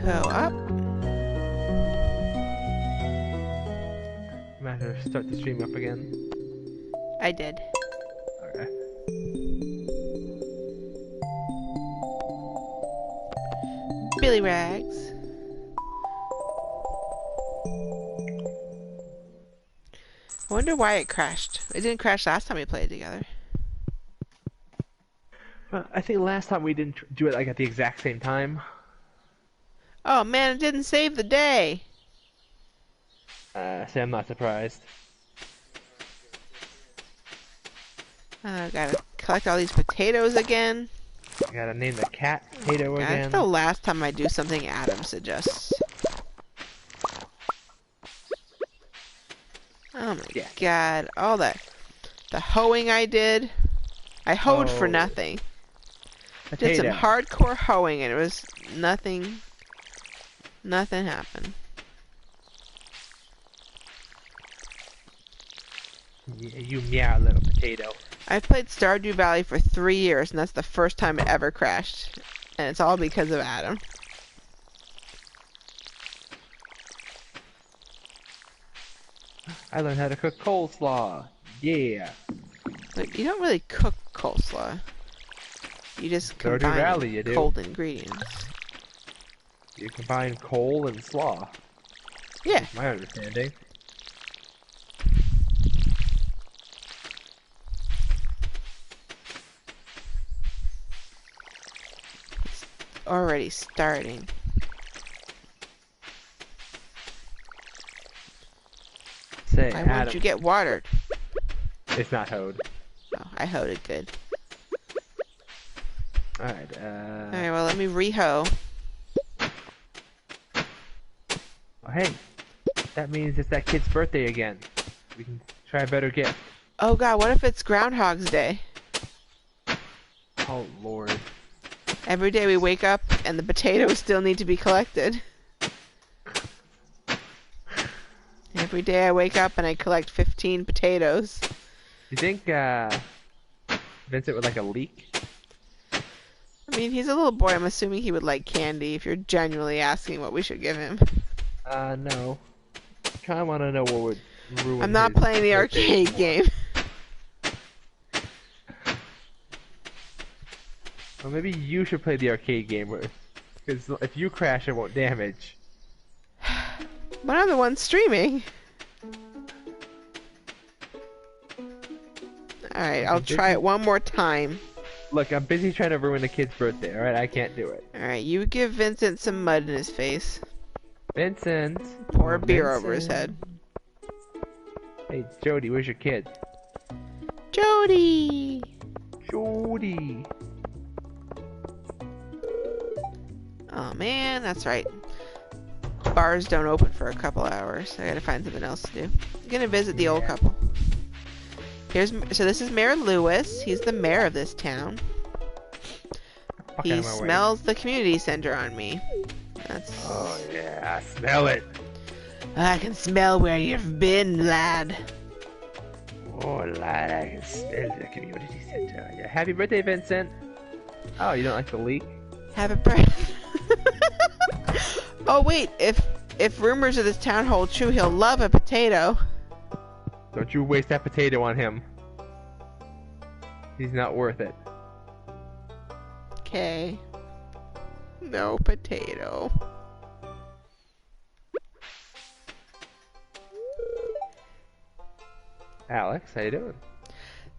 go up. Might have to start the stream up again. I did. Okay. Billy Rags. I wonder why it crashed. It didn't crash last time we played together. Well, I think last time we didn't do it like at the exact same time. Oh man, it didn't save the day. See, I'm not surprised. Gotta collect all these potatoes again. I gotta name the cat Potato God, again. that's the last time I do something Adam suggests. Oh my god, all that. The hoeing I did. I hoed for nothing. Did some hardcore hoeing and it was nothing. Nothing happened. You meow, little potato. I've played Stardew Valley for 3 years and that's the first time it ever crashed. And it's all because of Adam. I learned how to cook coleslaw. Yeah. But you don't really cook coleslaw. You just Stardew combine Valley, you do. cold ingredients. You combine coal and slaw. Yeah. That's my understanding. It's already starting. Say, Why Adam, won't you get watered? it's not hoed. Oh, I hoed it good. Alright, Alright, well let me re-hoe. Oh, hey, that means it's that kid's birthday again. We can try a better gift. Oh god, what if it's Groundhog's Day? Oh lord. Every day we wake up and the potatoes still need to be collected. Every day I wake up and I collect 15 potatoes. You think Vincent would like a leek? I mean, he's a little boy. I'm assuming he would like candy if you're genuinely asking what we should give him. No. Kinda wanna know what would ruin I'm not his playing the birthday. arcade game. Well, maybe you should play the arcade game, because if you crash, it won't damage. But I'm the one streaming. Alright, I'll try it one more time. Look, I'm busy trying to ruin the kid's birthday, alright? I can't do it. Alright, you give Vincent some mud in his face. Vincent! Pour a Oh, beer over his Vincent. head. Hey, Jody, where's your kid? Jody! Jody! Oh man, that's right. Bars don't open for a couple hours. I gotta find something else to do. I'm gonna visit the old couple. So this is Mayor Lewis. He's the mayor of this town. Fuck out He of my way. smells the community center on me. That's. Oh yeah, smell it! I can smell where you've been, lad. Oh lad, I can smell the community center. Yeah, happy birthday, Vincent! Oh, you don't like the leek? Have a breath. Oh wait, if rumors of this town hold true, he'll love a potato. Don't you waste that potato on him. He's not worth it. Okay. No potato. Alex, how you doing?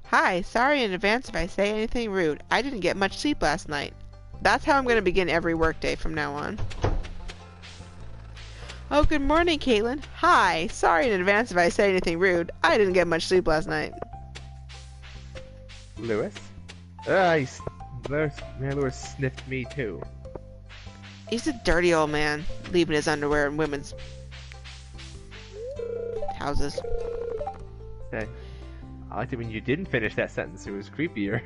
Hi, sorry in advance if I say anything rude. I didn't get much sleep last night. That's how I'm going to begin every workday from now on. Oh, good morning, Caitlin. Hi, sorry in advance if I say anything rude. I didn't get much sleep last night. Lewis? Lewis sniffed me too. He's a dirty old man, leaving his underwear in women's houses. Okay. I liked it when you didn't finish that sentence. It was creepier.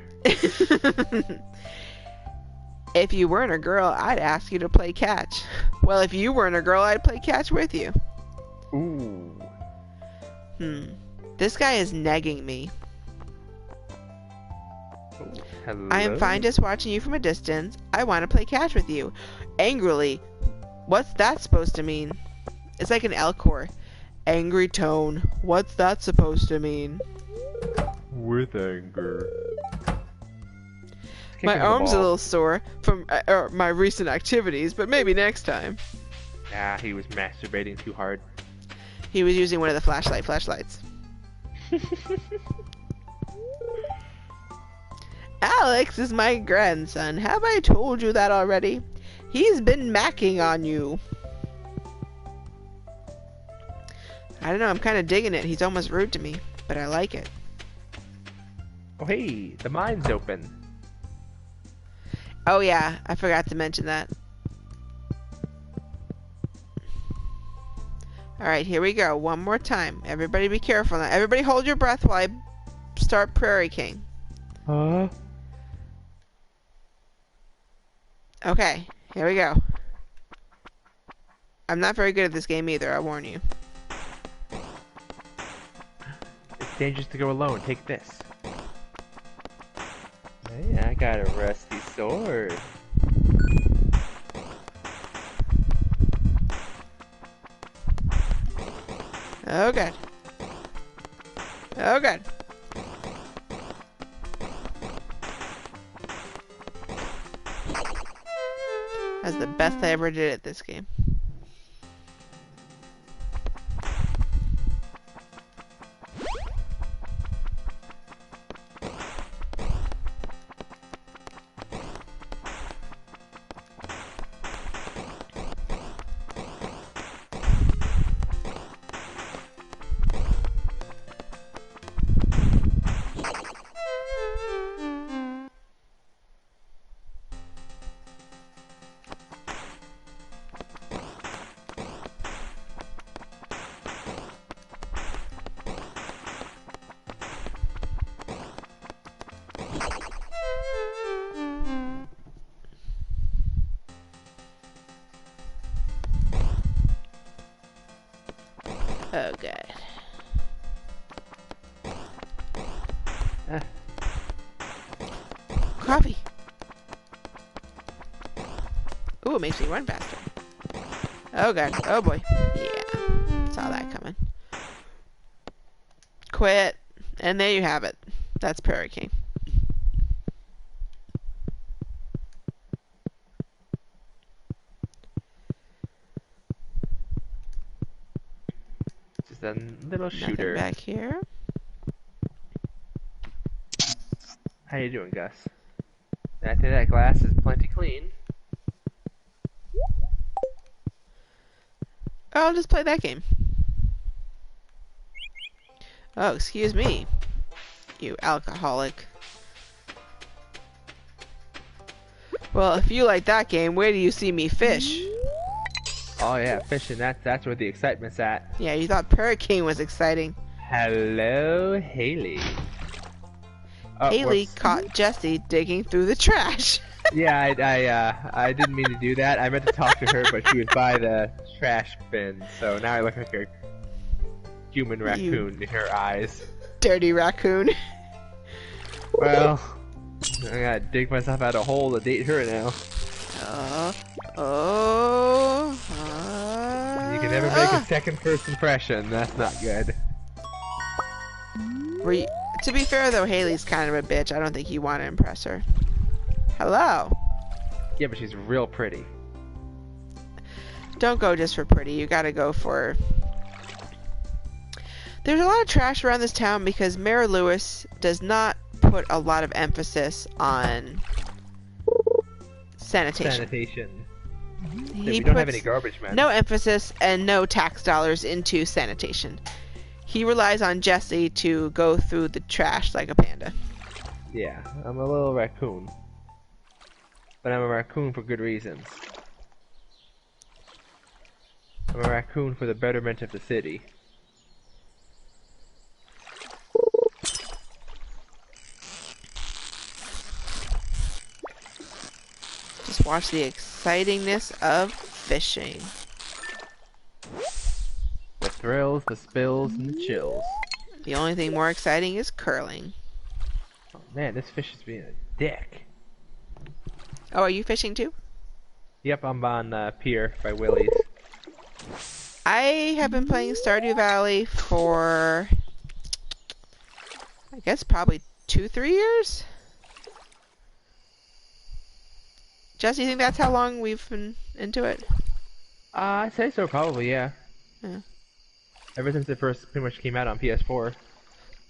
If you weren't a girl, I'd ask you to play catch. Well, if you weren't a girl, I'd play catch with you. Ooh. This guy is negging me. Hello? I am fine just watching you from a distance. I want to play catch with you. Angrily, What's that supposed to mean? It's like an Elcor. Angry tone. What's that supposed to mean? With anger. My arm's a little sore from my recent activities, but maybe next time. Ah, he was masturbating too hard. He was using one of the flashlights. Alex is my grandson. Have I told you that already? He's been macking on you. I don't know, I'm kind of digging it. He's almost rude to me, but I like it. Oh hey, the mine's open. Oh yeah, I forgot to mention that. Alright, here we go. One more time. Everybody be careful now. Everybody hold your breath while I start Prairie King. Huh? Okay, here we go. I'm not very good at this game either, I warn you. It's dangerous to go alone. Take this. Hey, I got a rusty sword. Oh god. Oh god. That's the best I ever did at this game. Oh god. Coffee. Ooh, it makes me run faster. Oh god. Oh boy. Yeah. Saw that coming. Quit. And there you have it. That's Prairie King. Just a little shooter. Nothing back here. How you doing, Gus? I think that glass is plenty clean. I'll just play that game. Oh, excuse me, you alcoholic. Well, if you like that game, where do you see me fish? Oh yeah, fishing. That's where the excitement's at. Yeah, you thought Prairie King was exciting. Hello, Haley. Haley caught Jesse digging through the trash. Yeah, I didn't mean to do that. I meant to talk to her, but she was by the trash bin. So now I look like a human raccoon in her eyes. Dirty raccoon. Well, I gotta dig myself out of a hole to date her now. You can never make a second first impression. That's not good. To be fair though, Haley's kind of a bitch. I don't think you want to impress her. Hello. Yeah, but she's real pretty. Don't go just for pretty. You gotta go for... There's a lot of trash around this town because Mayor Lewis does not put a lot of emphasis on sanitation. We don't have any garbage men. No emphasis and no tax dollars into sanitation. He relies on Jesse to go through the trash like a panda. Yeah, I'm a little raccoon. But I'm a raccoon for good reasons. I'm a raccoon for the betterment of the city. Just watch the excitingness of fishing. The thrills, the spills, and the chills. The only thing more exciting is curling. Oh man, this fish is being a dick. Oh, are you fishing too? Yep, I'm on Pier by Willie's. I have been playing Stardew Valley for, I guess, probably 2-3 years. Jesse, you think that's how long we've been into it? I'd say so, probably, yeah. Yeah. Ever since it first pretty much came out on PS4.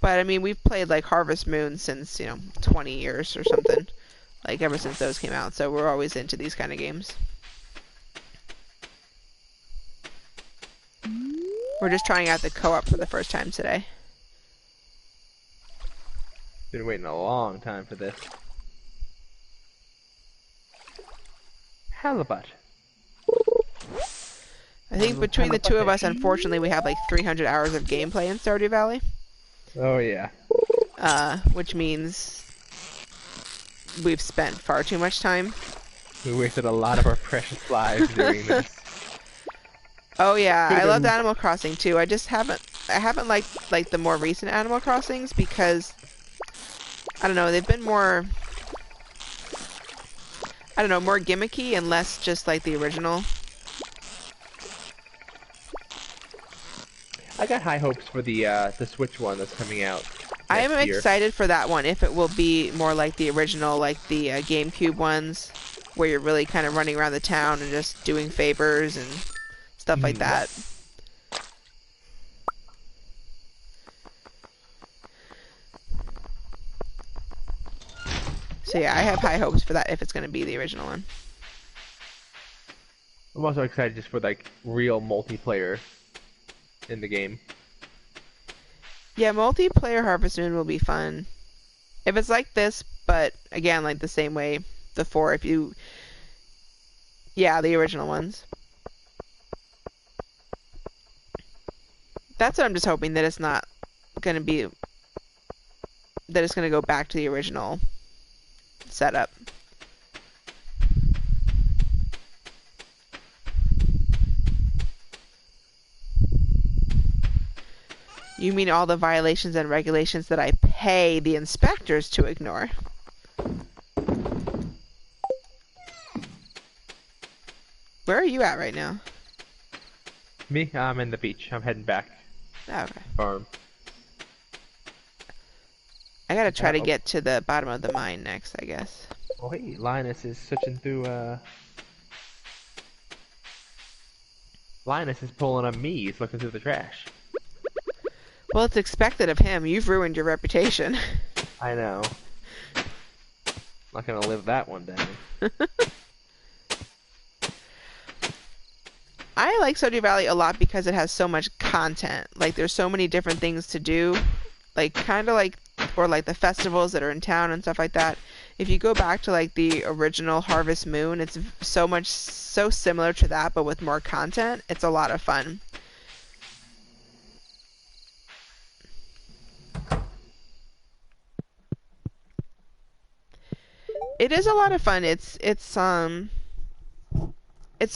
But I mean, we've played like Harvest Moon since 20 years or something. Like ever since those came out, so we're always into these kind of games. We're just trying out the co-op for the first time today. Been waiting a long time for this. Halibut. I think between the two of us, unfortunately, we have like 300 hours of gameplay in Stardew Valley. Oh yeah. Which means we've spent far too much time. We wasted a lot of our precious lives doing this. Oh yeah, I loved Animal Crossing too. I haven't liked the more recent Animal Crossings because I don't know, they've been more, I don't know, more gimmicky and less just like the original. I got high hopes for the Switch one that's coming out. I am next year. excited for that one if it will be more like the original, like the GameCube ones, where you're really kind of running around the town and just doing favors and stuff like that. So yeah, I have high hopes for that if it's going to be the original one. I'm also excited just for like real multiplayer in the game. Yeah, multiplayer Harvest Moon will be fun. If it's like this, but again, like the same way the 4, if you... Yeah, the original ones. That's what I'm just hoping, that it's not going to be... That it's going to go back to the original setup. You mean all the violations and regulations that I pay the inspectors to ignore? Where are you at right now? Me? I'm in the beach. I'm heading back. Oh, okay. Farm. I gotta try to get to the bottom of the mine next, I guess. Oh hey, Linus is searching through Linus is pulling up me. He's looking through the trash. Well, it's expected of him. You've ruined your reputation. I know. Not gonna live that one down. I like Stardew Valley a lot because it has so much content. Like, there's so many different things to do. Like, kind of like, or like the festivals that are in town and stuff like that. If you go back to like the original Harvest Moon, it's so similar to that, but with more content. It's a lot of fun. It is a lot of fun. It's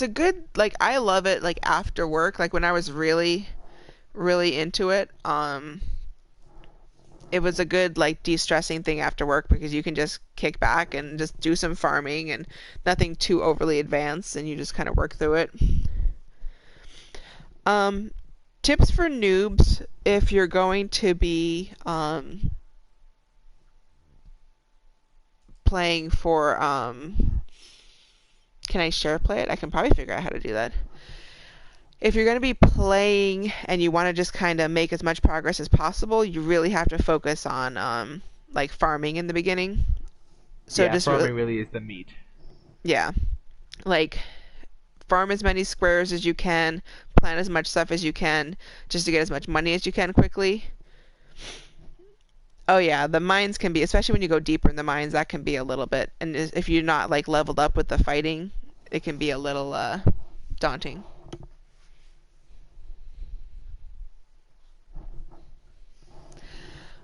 a good, like, I love it like after work, like when I was really into it. It was a good like de-stressing thing after work because you can just kick back and just do some farming and nothing too overly advanced, and you just kind of work through it. Tips for noobs if you're going to be playing for can I share play it? I can probably figure out how to do that. If you're going to be playing and you want to just kind of make as much progress as possible, you really have to focus on like farming in the beginning. So yeah, just farming really is the meat. Yeah. Like, farm as many squares as you can, plant as much stuff as you can, just to get as much money as you can quickly. Oh yeah, the mines can be, especially when you go deeper in the mines, that can be a little bit, and if you're not like leveled up with the fighting, it can be a little daunting.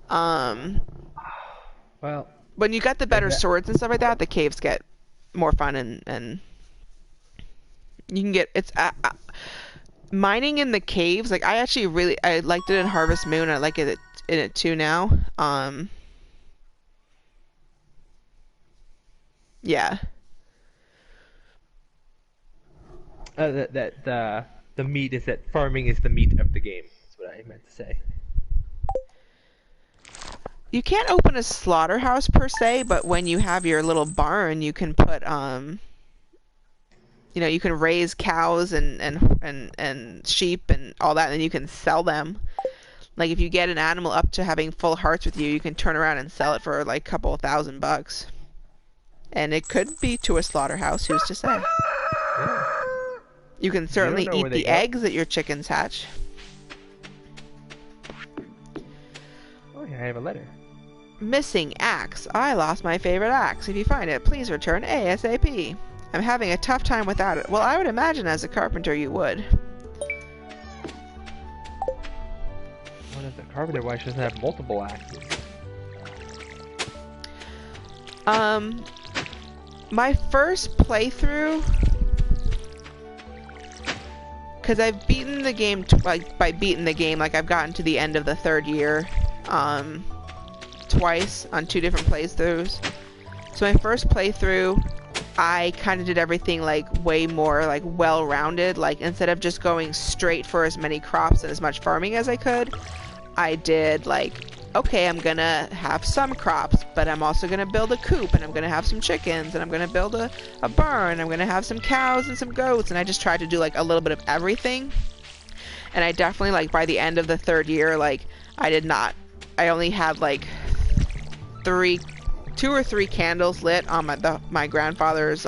Well, when you got the better swords and stuff like that, the caves get more fun, and you can get, it's mining in the caves. Like, I liked it in Harvest Moon. I like it in it too now. Yeah. The meat is that farming is the meat of the game. That's what I meant to say. You can't open a slaughterhouse per se, but when you have your little barn, you can put you can raise cows and sheep and all that, and then you can sell them. Like if you get an animal up to having full hearts with you, you can turn around and sell it for like a couple of $1,000. And it could be to a slaughterhouse, who's to say? Yeah. You can certainly eat the go. eggs that your chickens hatch. Oh yeah, I have a letter. Missing axe. I lost my favorite axe. If you find it, please return ASAP. I'm having a tough time without it. Well, I would imagine as a carpenter you would. What is a carpenter? Why doesn't have multiple axes? My first playthrough, because I've beaten the game, by beaten the game, like I've gotten to the end of the 3rd year, twice on 2 different playthroughs. So my first playthrough, I kind of did everything like way more like well-rounded. Like instead of just going straight for as many crops and as much farming as I could, I did like, okay, I'm gonna have some crops, but I'm also gonna build a coop, and I'm gonna have some chickens, and I'm gonna build a barn, I'm gonna have some cows and some goats, and I just tried to do like a little bit of everything. And I definitely, like, by the end of the 3rd year, like, I only had like 2 or 3 candles lit on my grandfather's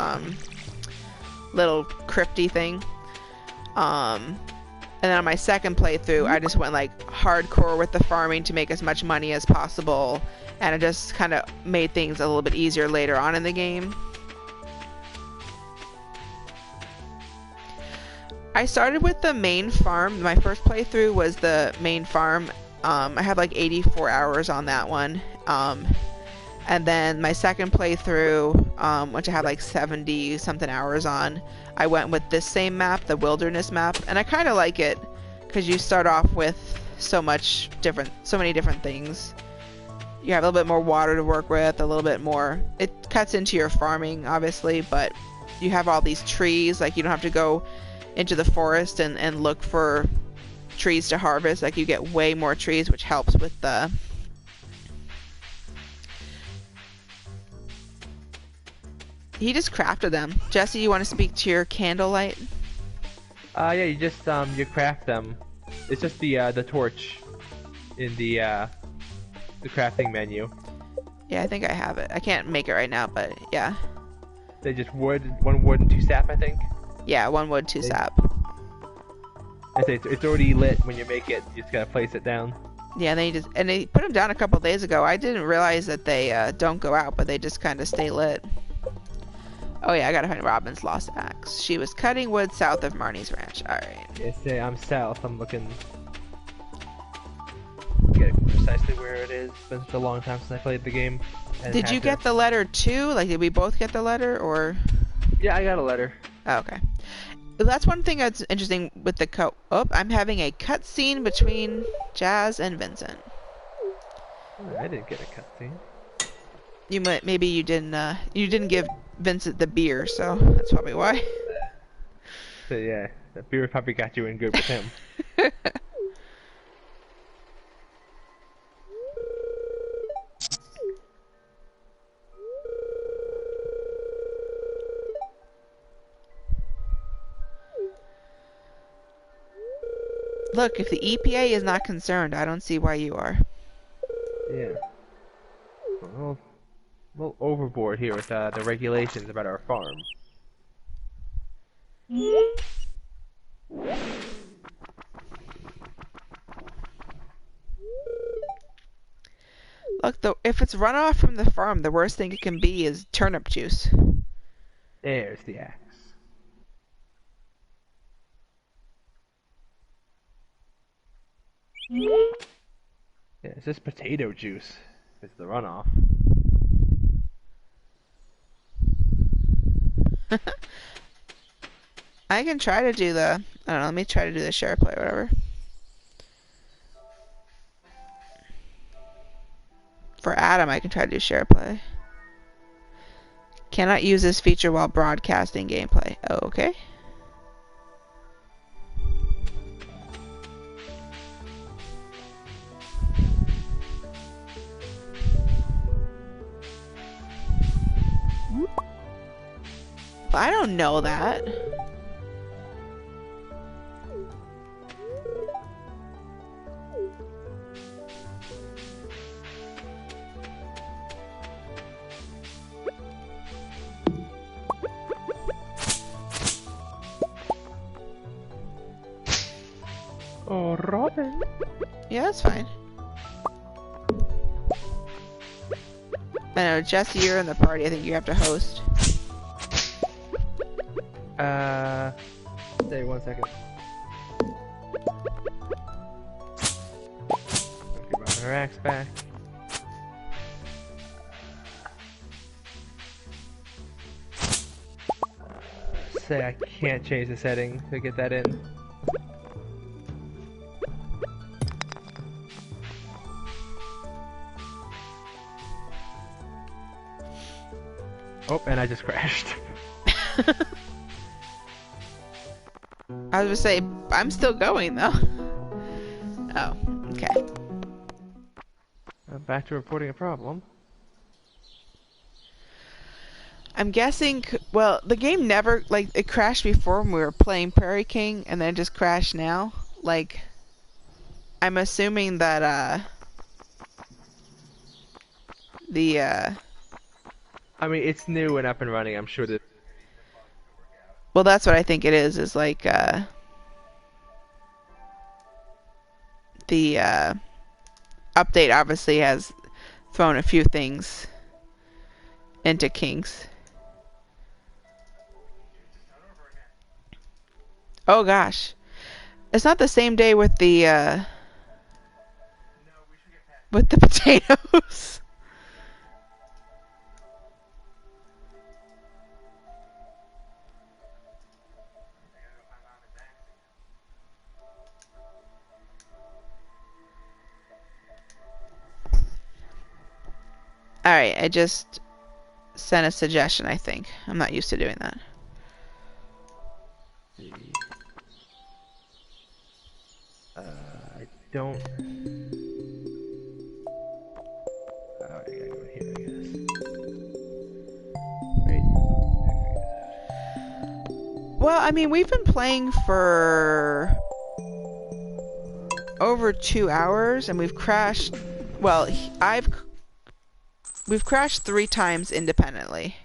little crypty thing. And then on my second playthrough, I just went like hardcore with the farming to make as much money as possible, and it just kind of made things a little bit easier later on in the game. I started with the main farm. My first playthrough was the main farm. I had like 84 hours on that one. And then my second playthrough, which I had like 70 something hours on, I went with this same map, the wilderness map, and I kind of like it because you start off with so many different things. You have a little bit more water to work with, a little bit more. It cuts into your farming, obviously, but you have all these trees. Like you don't have to go into the forest and look for trees to harvest. Like you get way more trees, which helps with the He just crafted them. Jesse, you want to speak to your candlelight? Yeah, you just you craft them. It's just the torch in the crafting menu. Yeah, I think I have it. I can't make it right now, but yeah. They just wood, 1 wood and 2 sap, I think. Yeah, 1 wood, 2 sap. I say it's already lit when you make it. You just gotta place it down. Yeah, they put them down a couple days ago. I didn't realize that they don't go out, but they just kind of stay lit. Oh yeah, I gotta find Robin's lost axe. She was cutting wood south of Marnie's ranch. Alright. Yeah, I'm south. I'm looking. Get precisely where it is. It's been such a long time since I played the game. Did you get the letter too? Like, did we both get the letter, or? Yeah, I got a letter. Oh, okay. That's one thing that's interesting with the I'm having a cutscene between Jazz and Vincent. Oh, I didn't get a cutscene. Maybe you didn't give Vincent the beer, so that's probably why. So yeah, the beer probably got you in good with him. Look, if the EPA is not concerned, I don't see why you are. Yeah. Well, a little overboard here with the regulations about our farm. Look, if it's runoff from the farm, the worst thing it can be is turnip juice. There's the axe. Yeah, it's just potato juice. It's the runoff. I can try to do I don't know, let me try to do the share play, whatever. For Adam, I can try to do share play. Cannot use this feature while broadcasting gameplay. Oh, okay. But I don't know that. Oh, Robin. Yeah, that's fine. I know, Jesse, you're in the party. I think you have to host. Stay 1 second. Get Robin her axe back. Say I can't change the setting to get that in. Oh, and I just crashed. I was gonna say, I'm still going though. Oh, okay. I'm back to reporting a problem. I'm guessing, well, the game never, like, it crashed before when we were playing Prairie King, and then it just crashed now. Like, I'm assuming that, I mean, it's new and up and running. I'm sure that. well, that's what I think it is like, the, update obviously has thrown a few things into kinks. Oh gosh. It's not the same day with the potatoes. Alright, I just sent a suggestion, I think. I'm not used to doing that. I don't. Oh, I gotta go here, I guess. Wait. Well, I mean, we've been playing for over 2 hours, and we've crashed. Well, we've crashed 3 times independently.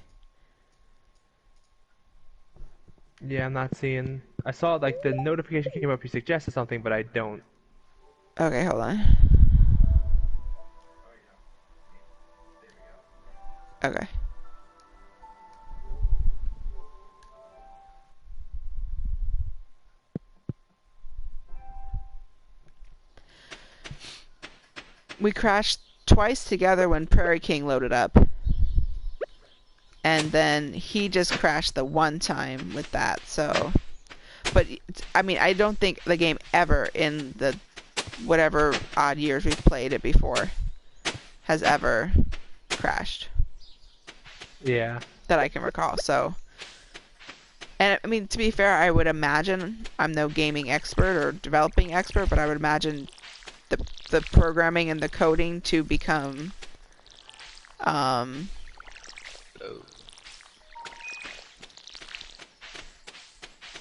Yeah, I'm not seeing. I saw like the notification came up. You suggested something, but I don't. Okay, hold on. Okay. We crashed twice together when Prairie King loaded up. And then he just crashed the one time with that, so. But, I mean, I don't think the game ever in the whatever odd years we've played it before has ever crashed. Yeah. That I can recall, so. And, I mean, to be fair, I would imagine, I'm no gaming expert or developing expert, but I would imagine the programming and the coding to become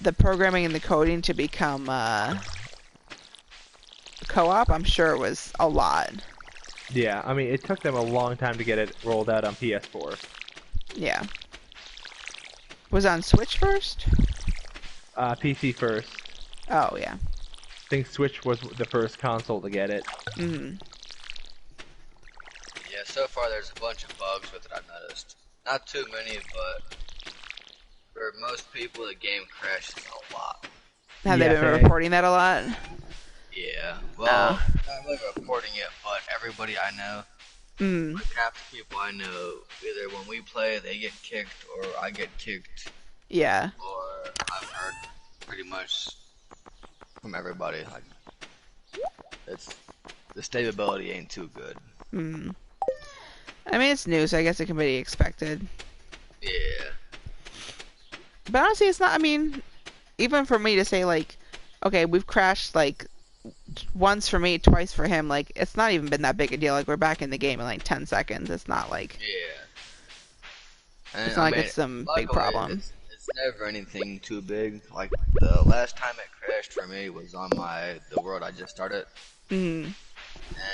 the programming and the coding to become co-op, I'm sure it was a lot. Yeah, I mean, it took them a long time to get it rolled out on PS4. Yeah. Was it on Switch first? PC first. Oh, yeah. I think Switch was the first console to get it. Mm-hmm. Yeah, so far there's a bunch of bugs with it I've noticed. Not too many, but for most people the game crashes a lot. Have they been reporting that a lot? Yeah, well, not really reporting it, but everybody I know, like half the people I know, either when we play they get kicked or I get kicked. Yeah. Or I've heard pretty much from everybody, like, the stability ain't too good. I mean, it's new, so I guess it can be expected. Yeah. But honestly, it's not, I mean, even for me to say, like, okay, we've crashed, like, once for me, twice for him, like, it's not even been that big a deal. Like, we're back in the game in, like, 10 seconds. It's not like... Yeah. And, it's not like it's some big problem. It's It's never anything too big. Like the last time it crashed for me was on the world I just started, Mm.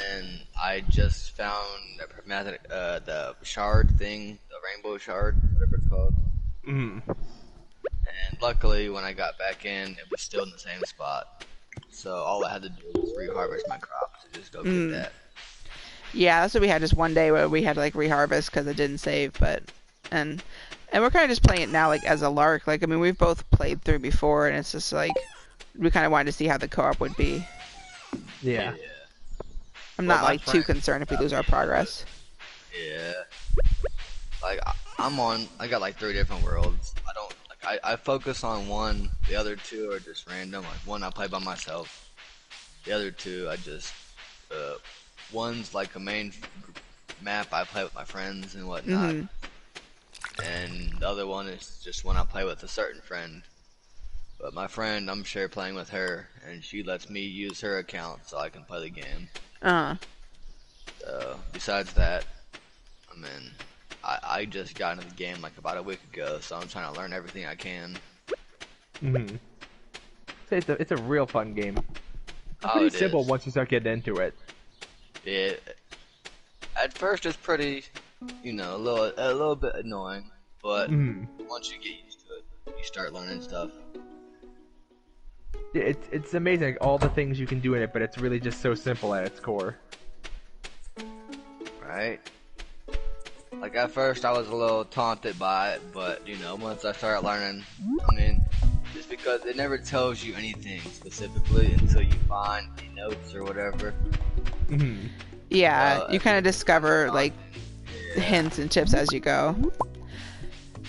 and I just found the shard thing, the rainbow shard, whatever it's called. Mm. And luckily, when I got back in, it was still in the same spot. So all I had to do was reharvest my crops and just go get that. Yeah, that's what we had just one day where we had to like reharvest because it didn't save, and we're kind of just playing it now like as a lark. Like I mean, we've both played through before, and it's just like we kind of wanted to see how the co-op would be. Yeah. I'm Well, not my like too friend- concerned if we lose our progress. Yeah. Like I got like 3 different worlds. I don't like I focus on one. The other 2 are just random. Like one I play by myself. The other 2 I just one's like a main map I play with my friends and whatnot. And the other one is just one I play with a certain friend. But my friend, I'm sure playing with her, and she lets me use her account so I can play the game. So besides that, I mean, I just got into the game like about a week ago, so I'm trying to learn everything I can. Mm-hmm. It's a real fun game. Oh, Pretty it simple is. once you start getting into it. At first it's pretty, you know, a little bit annoying, but once you get used to it, you start learning stuff. It's amazing all the things you can do in it, but it's really just so simple at its core. Right? Like at first I was a little taunted by it, but you know, once I started learning, I mean, just because it never tells you anything specifically until you find the notes or whatever. Mm-hmm. Yeah, you kind of discover like hints and tips as you go.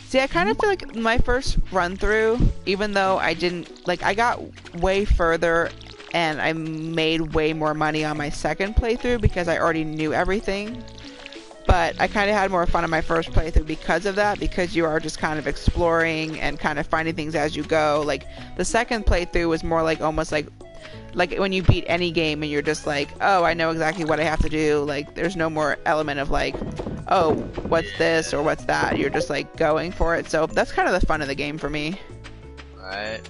See, I kind of feel like my first run through, even though I didn't like, I got way further and I made way more money on my second playthrough because I already knew everything. But I kind of had more fun on my first playthrough because of that, because you are just kind of exploring and kind of finding things as you go. Like the second playthrough was more like almost like when you beat any game and you're just like, oh, I know exactly what I have to do. Like there's no more element of like, oh, what's this or what's that. You're just like going for it. So that's kind of the fun of the game for me. Right.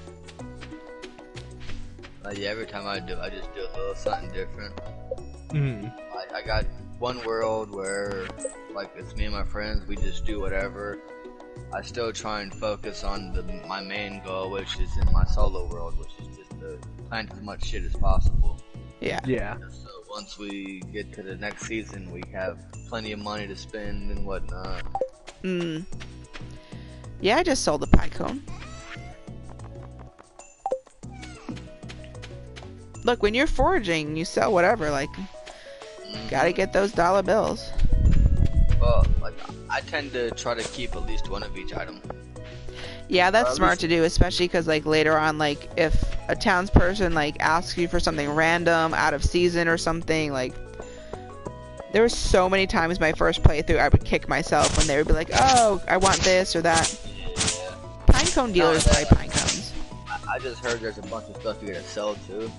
Like every time I just do a little something different. I got one world where like it's me and my friends, we just do whatever. I still try and focus on my main goal, which is in my solo world, which is just to plant as much shit as possible. Yeah. So once we get to the next season, we have plenty of money to spend and whatnot. Yeah, I just sold the pie cone. Look, when you're foraging, you sell whatever, like, gotta get those dollar bills. Well, like, I tend to try to keep at least one of each item. Yeah, that's smart to do, especially because, like, later on, like, if a townsperson, like, asks you for something random, out of season or something, like, there were so many times my first playthrough I would kick myself when they would be like, oh, I want this or that. Yeah. Pinecone dealers buy pine cones. I just heard there's a bunch of stuff you gotta sell too.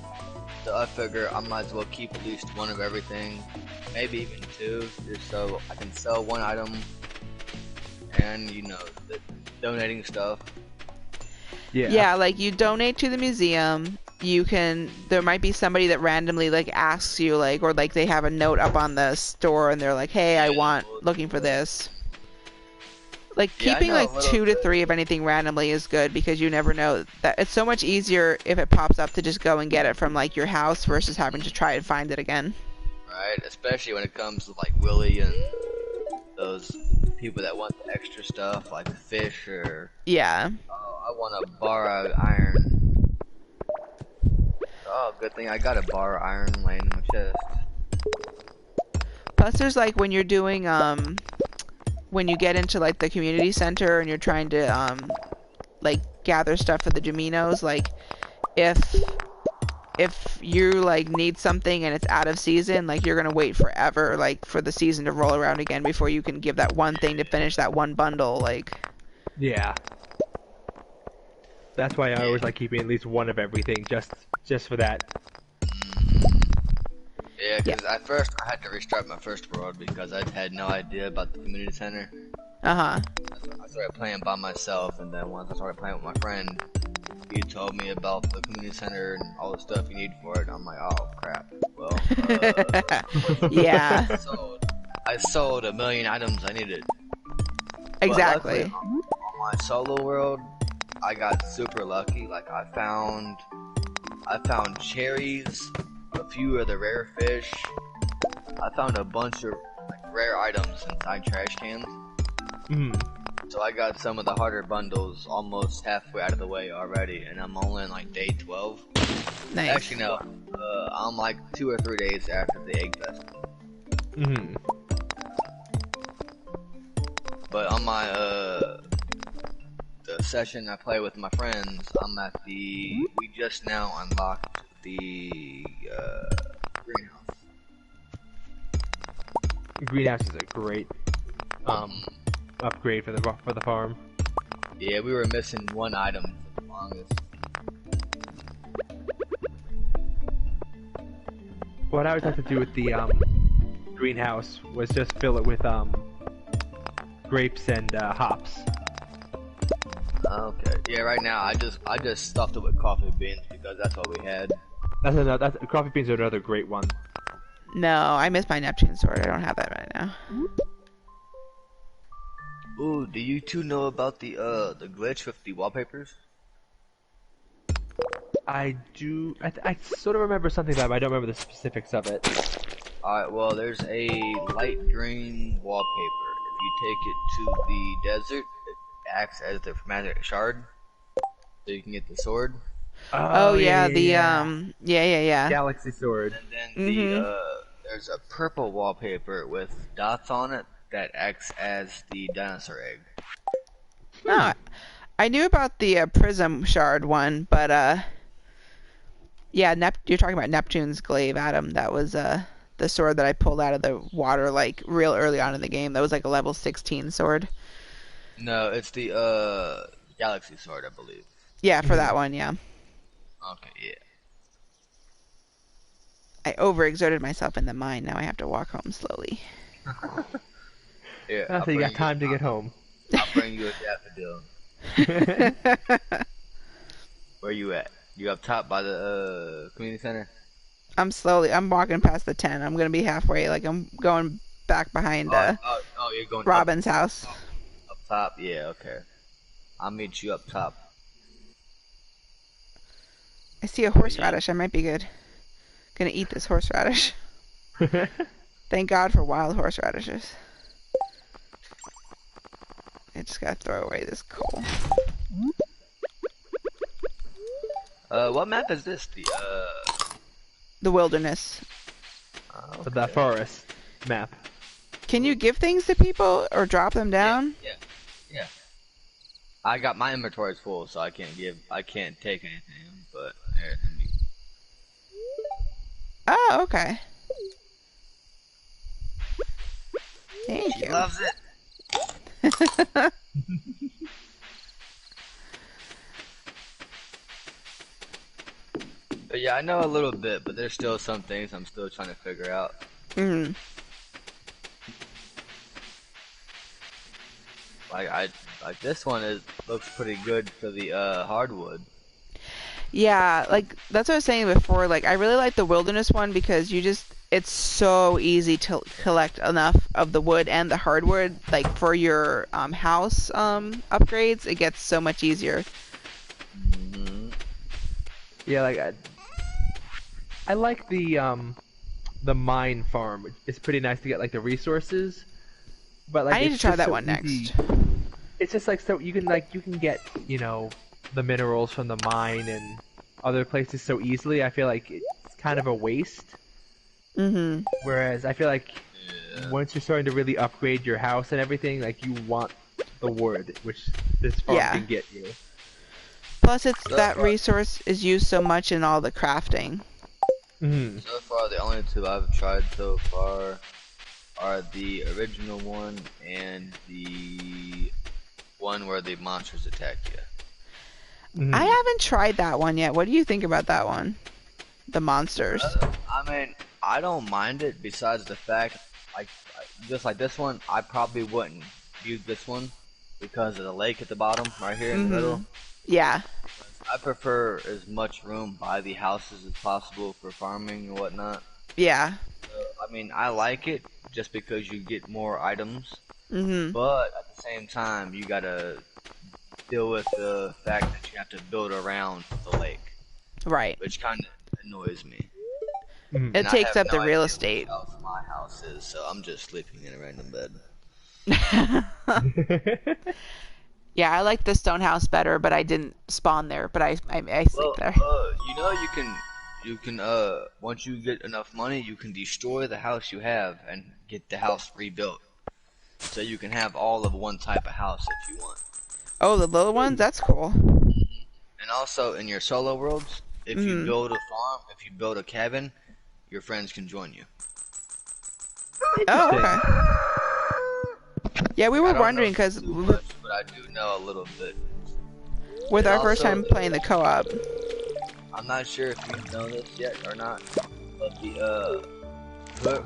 So I figure I might as well keep at least one of everything, maybe even 2, just so I can sell one item and, you know, donating stuff. Yeah, like you donate to the museum, there might be somebody that randomly like asks you like, or like they have a note up on the store and they're like, hey, looking for this. Like keeping like 2 to 3 of anything randomly is good because you never know. That it's so much easier if it pops up to just go and get it from like your house versus having to try and find it again. Right, especially when it comes to like Willie and those people that want the extra stuff like fish or I want a bar of iron. Oh, good thing I got a bar of iron laying in my chest. Plus there's like when you're doing when you get into like the community center and you're trying to like gather stuff for the Dominos, like if you like need something and it's out of season, like you're gonna wait forever like for the season to roll around again before you can give that one thing to finish that one bundle. Like that's why I always like keeping at least one of everything just for that. Yeah, because at first I had to restart my first world because I had no idea about the community center. Uh-huh. I started playing by myself, and then once I started playing with my friend, he told me about the community center and all the stuff you need for it. And I'm like, oh crap. Well, Yeah. I sold 1 million items I needed. Exactly. But luckily, on my solo world, I got super lucky. Like I found cherries, a few of the rare fish. I found a bunch of rare items inside trash cans. So I got some of the harder bundles almost halfway out of the way already, and I'm only in like day 12. Nice. Actually, no. I'm like 2 or 3 days after the egg festival. But on my the session I play with my friends, I'm at we just now unlocked the greenhouse. Greenhouse is a great upgrade for the farm. Yeah, we were missing one item for the longest. What I always like to do with the greenhouse was just fill it with grapes and hops. Okay. Yeah, right now I just stuffed it with coffee beans because that's what we had. Coffee beans are another great one. No, I miss my Neptune sword. I don't have that right now. Ooh, do you two know about the glitch with the wallpapers? I do. I sort of remember something about it, but I don't remember the specifics of it. Alright, well, there's a light green wallpaper. If you take it to the desert, it acts as the magic shard, so you can get the sword. Oh yeah, yeah. Galaxy sword. And then there's a purple wallpaper with dots on it that acts as the dinosaur egg. Oh, I knew about the prism shard one, but yeah, you're talking about Neptune's glaive, Adam. That was the sword that I pulled out of the water like real early on in the game. That was like a level 16 sword. No, it's the galaxy sword, I believe. Yeah, for that one, yeah. Okay, yeah. I overexerted myself in the mine. Now I have to walk home slowly. Yeah, So you got time to get home. I'll bring you a daffodil. Where you at? You up top by the community center? I'm walking past the tent. I'm gonna be halfway. Like I'm going back behind you're going Robin's house. Up top? Yeah, okay. I'll meet you up top. I see a horseradish. I might be good. Gonna eat this horseradish. Thank God for wild horseradishes. I just gotta throw away this coal. What map is this? The wilderness. Okay. The forest map. Can you give things to people or drop them down? Yeah. I got my inventory's full, so I can't take anything. But here, Oh, okay. Thank she you. loves it. But yeah, I know a little bit, but there's still some things I'm still trying to figure out. Like this one looks pretty good for the hardwood. Yeah, like that's what I was saying before. Like I really like the wilderness one because it's so easy to collect enough of the wood and the hardwood. Like for your house upgrades, it gets so much easier. Yeah, like I like the mine farm. It's pretty nice to get like the resources, but like I need to try that one easy. next. It's just like so you can get the minerals from the mine and other places so easily. I feel like it's kind of a waste. Whereas I feel like once you're starting to really upgrade your house and everything, like you want the wood, which this farm can get you. Plus, that resource is used so much in all the crafting. So far, the only two I've tried so far are the original one and the one where the monsters attack you. I haven't tried that one yet. What do you think about that one? The monsters. I mean, I don't mind it. Besides the fact, just like this one, I probably wouldn't use this one because of the lake at the bottom, right here in the middle. Yeah. I prefer as much room by the houses as possible for farming and whatnot. Yeah. I mean, I like it just because you get more items, but at the same time, you gotta deal with the fact that you have to build around the lake. Right. Which kind of annoys me. It takes up the real estate. How my house is, so I'm just sleeping in a random bed. Yeah, I like the stone house better, but I didn't spawn there. But I sleep there. You know, you can once you get enough money, you can destroy the house you have and get the house rebuilt. So you can have all of one type of house if you want. Oh, the little ones? That's cool. And also in your solo worlds, if you build a farm, if you build a cabin, your friends can join you. Oh, okay. Yeah, we were wondering because but I do know a little bit. With our first time playing the co-op. I'm not sure if you know this yet or not, but the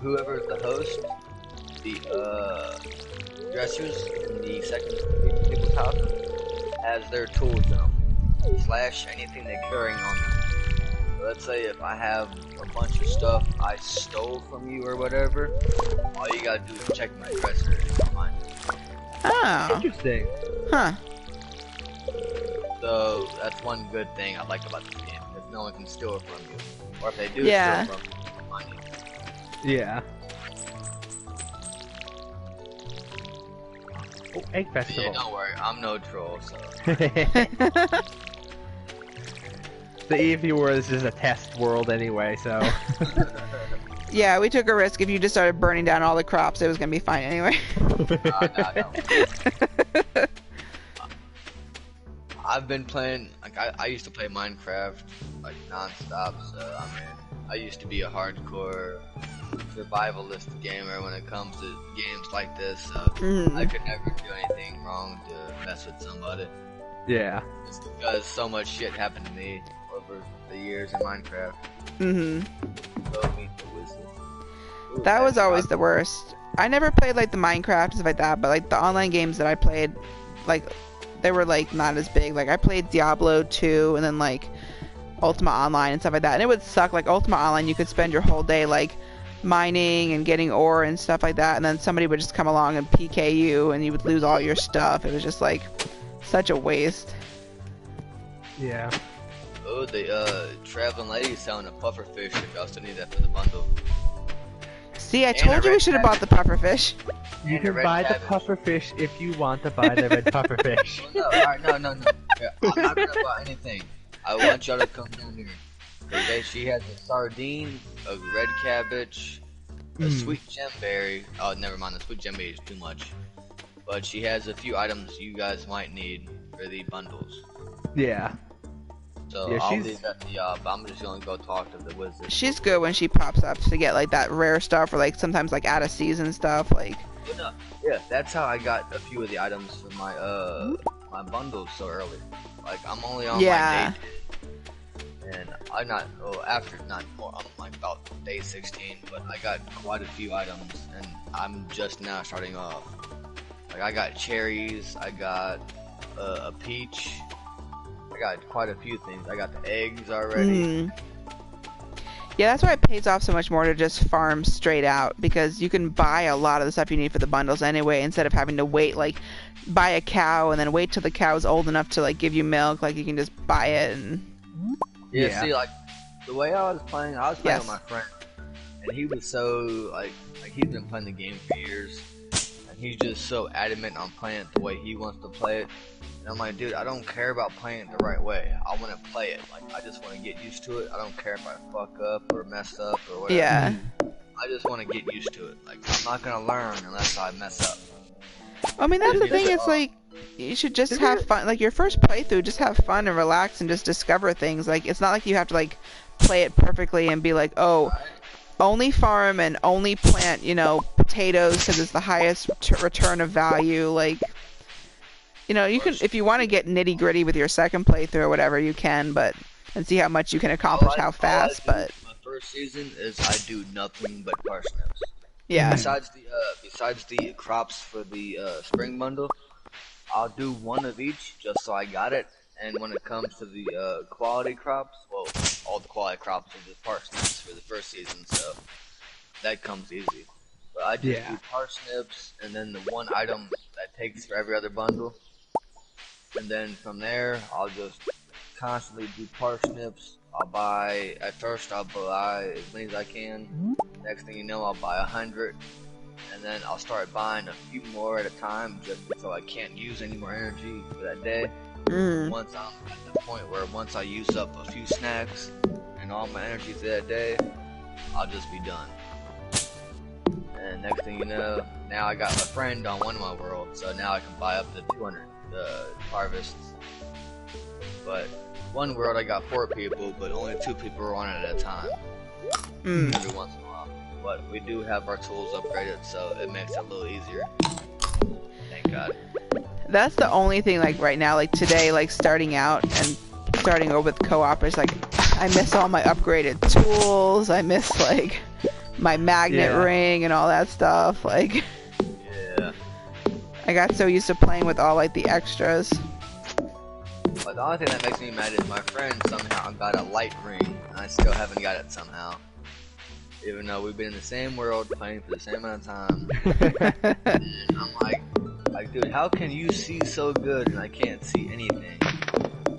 whoever's the host, the dressers in the second people's house has their tools in them, / anything they're carrying on them. So let's say if I have a bunch of stuff I stole from you or whatever, all you gotta do is check my dresser and it's mine. Oh. Interesting. Huh. So that's one good thing I like about this game, because no one can steal it from you. Or if they do Yeah. steal from you, it's money. Yeah. Oh, egg festival. Yeah, don't worry, I'm no troll, so. The EV world is just a test world anyway, so. Yeah, we took a risk. If you just started burning down all the crops, it was gonna be fine anyway. No. I've been playing, like, I used to play Minecraft, like, non-stop, so, I mean, I used to be a hardcore survivalist gamer when it comes to games like this, so I could never do anything wrong to mess with somebody. Yeah. Just because so much shit happened to me over the years in Minecraft. That was always the worst. I never played like the Minecraft and stuff like that, but like the online games that I played, like they were like not as big. Like I played Diablo 2 and then like Ultima Online and stuff like that, and it would suck. Like Ultima Online, you could spend your whole day like mining and getting ore and stuff like that, and then somebody would just come along and PK you, and you would lose all your stuff. It was just like such a waste. Yeah. Oh, the traveling lady selling a puffer fish. If y'all still need that for the bundle. See, I told you we should have bought the puffer fish. You can buy the puffer fish if you want to buy the red puffer fish. Well, no, alright, no. Yeah, I'm not gonna buy anything. I want y'all to come down here. Okay, she has a sardine, a red cabbage, a sweet gemberry. Oh, never mind, the sweet gemberry is too much. But she has a few items you guys might need for the bundles. Yeah. So Yeah, I'll leave that to y'all, but I'm just gonna go talk to the wizard. She's good when she pops up to get like that rare stuff or like sometimes like out of season stuff. Like Yeah, that's how I got a few of the items for my my bundles so early. Like I'm only on my day 10, and I'm not I'm like about day 16, but I got quite a few items, and I'm just now starting off. Like I got cherries, I got a peach. I got quite a few things. I got the eggs already. Yeah, that's why it pays off so much more to just farm straight out, because you can buy a lot of the stuff you need for the bundles anyway, instead of having to wait, like buy a cow and then wait till the cow's old enough to like give you milk. Like you can just buy it and Yeah, see, like the way I was playing with my friend, and he was so like he's been playing the game for years, and he's just so adamant on playing it the way he wants to play it. And I'm like, dude, I don't care about playing it the right way. I want to play it. Like, I just want to get used to it. I don't care if I fuck up or mess up or whatever. Yeah. I just want to get used to it. Like, I'm not gonna learn unless I mess up. I mean, that's the thing. It's like you should just have fun. Like your first playthrough, just have fun and relax and just discover things. Like it's not like you have to like play it perfectly and be like, oh, only farm and only plant, you know, potatoes because it's the highest return of value. Like, you know, you can, if you want to get nitty gritty with your second playthrough or whatever, you can, but and see how much you can accomplish, how fast. But my first season is I do nothing but parsnips. Yeah. Besides the crops for the spring bundle, I'll do one of each just so I got it. And when it comes to the quality crops, well, all the quality crops are just parsnips for the first season, so that comes easy. But I just do parsnips, and then the one item that takes for every other bundle. And then from there, I'll just constantly do parsnips. At first I'll buy as many as I can. Next thing you know, I'll buy 100. And then I'll start buying a few more at a time just so I can't use any more energy for that day. Once I'm at the point where once I use up a few snacks and all my energy for that day, I'll just be done. And next thing you know, now I got a friend on one of my worlds, so now I can buy up to 200 harvests. But one world I got 4 people, but only 2 people are on it at a time. Every once in a while. But we do have our tools upgraded, so it makes it a little easier. Thank God. That's the only thing, like, right now, like, today, like, starting out and starting over with co-op is, like, I miss all my upgraded tools. I miss, like, my magnet ring and all that stuff. Like, I got so used to playing with all, like, the extras. But the only thing that makes me mad is my friend somehow got a light ring, and I still haven't got it somehow. Even though we've been in the same world playing for the same amount of time. And I'm like, dude, how can you see so good and I can't see anything?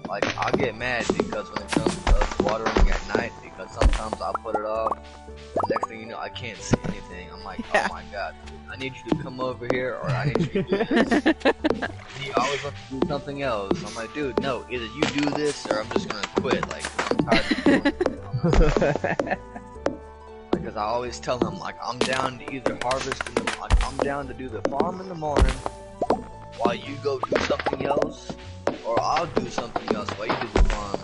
Like, I'll get mad because when it comes to us watering at night, because sometimes I'll put it off, and next thing you know, I can't see anything. I'm like, oh my god, I need you to come over here, or I need you to do this. He always wants to do something else. I'm like, dude, no, either you do this, or I'm just gonna quit. Like, I'm tired of doing it. Because I always tell him, like, I'm down to either harvest, I'm down to do the farm in the morning, while you go do something else, or I'll do something else while you do the farm.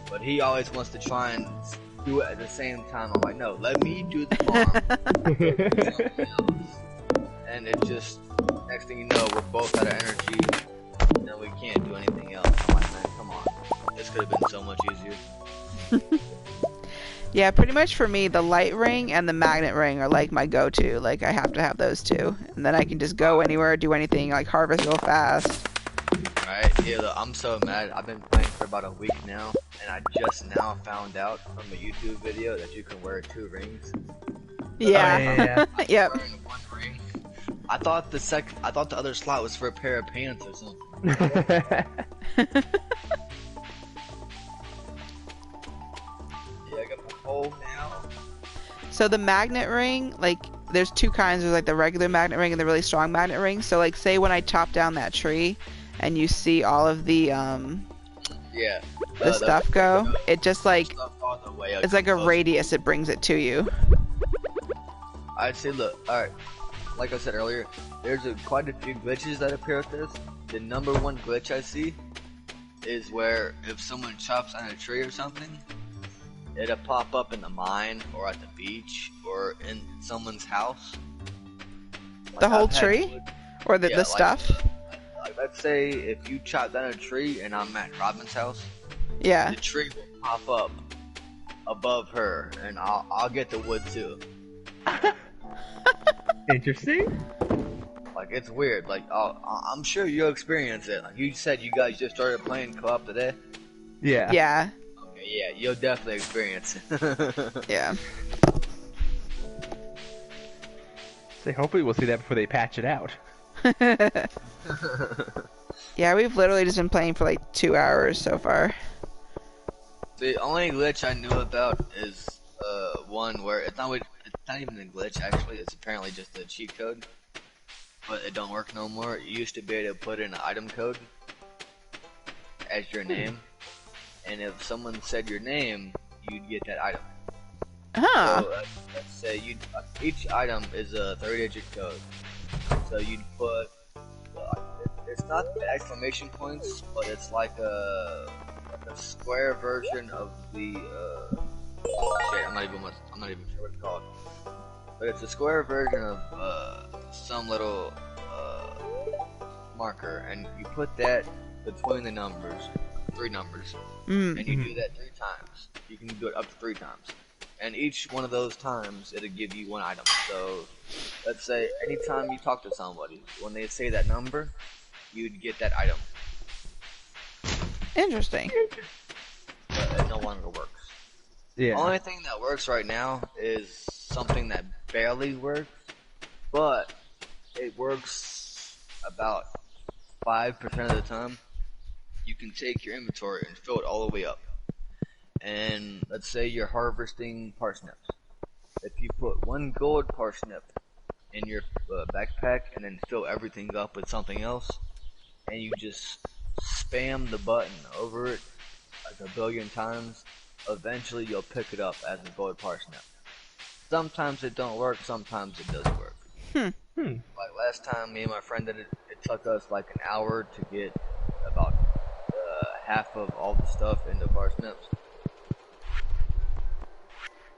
But he always wants to try and do it at the same time. I'm like, no, let me do the farm. Do something else. And it just, next thing you know, we're both out of energy, and then we can't do anything else. I'm like, man, come on. This could have been so much easier. Yeah, pretty much for me, the light ring and the magnet ring are like my go-to. Like, I have to have those two. And then I can just go anywhere, do anything, like harvest real fast. Right? Yeah, look, I'm so mad. I've been playing for about a week now, and I just now found out from a YouTube video that you can wear 2 rings. Yeah. Yep. Wearing 1 ring. I thought the other slot was for a pair of pants or something. Now. So the magnet ring, like, there's 2 kinds. There's like the regular magnet ring and the really strong magnet ring. So, like, say when I chop down that tree and you see all of the stuff go, it just like it's like a radius. It brings it to you. I'd say, look, all right. Like I said earlier, there's quite a few glitches that appear with this. The number 1 glitch I see is where if someone chops on a tree or something, it'll pop up in the mine, or at the beach, or in someone's house. Like, the whole tree? Or the stuff? Like, let's say if you chop down a tree and I'm at Robin's house, the tree will pop up above her, and I'll get the wood too. Interesting. Like, it's weird. Like, I'm sure you'll experience it. Like, you said you guys just started playing co-op today? Yeah. Yeah. Yeah, you'll definitely experience it. Yeah. So hopefully we'll see that before they patch it out. Yeah, we've literally just been playing for like 2 hours so far. The only glitch I knew about is one where it's not even a glitch actually. It's apparently just a cheat code, but it don't work no more. You used to be able to put in an item code as your name. And if someone said your name, you'd get that item. So let's say each item is a 30-digit code. So you'd put, it's not the exclamation points, but it's like a square version of the shit. I'm not even sure what it's called. But it's a square version of some little marker, and you put that between the numbers. 3 numbers, and you do that 3 times. You can do it up to 3 times, and each one of those times it'll give you 1 item. So let's say anytime you talk to somebody, when they say that number, you'd get that item. Interesting. But it no longer works. Yeah. The only thing that works right now is something that barely works, but it works about 5% of the time. You can take your inventory and fill it all the way up. And let's say you're harvesting parsnips. If you put one gold parsnip in your backpack and then fill everything up with something else, and you just spam the button over it like a billion times, eventually you'll pick it up as a gold parsnip. Sometimes it don't work, sometimes it does work. Like last time me and my friend did it, it took us like an hour to get about half of all the stuff into parsnips.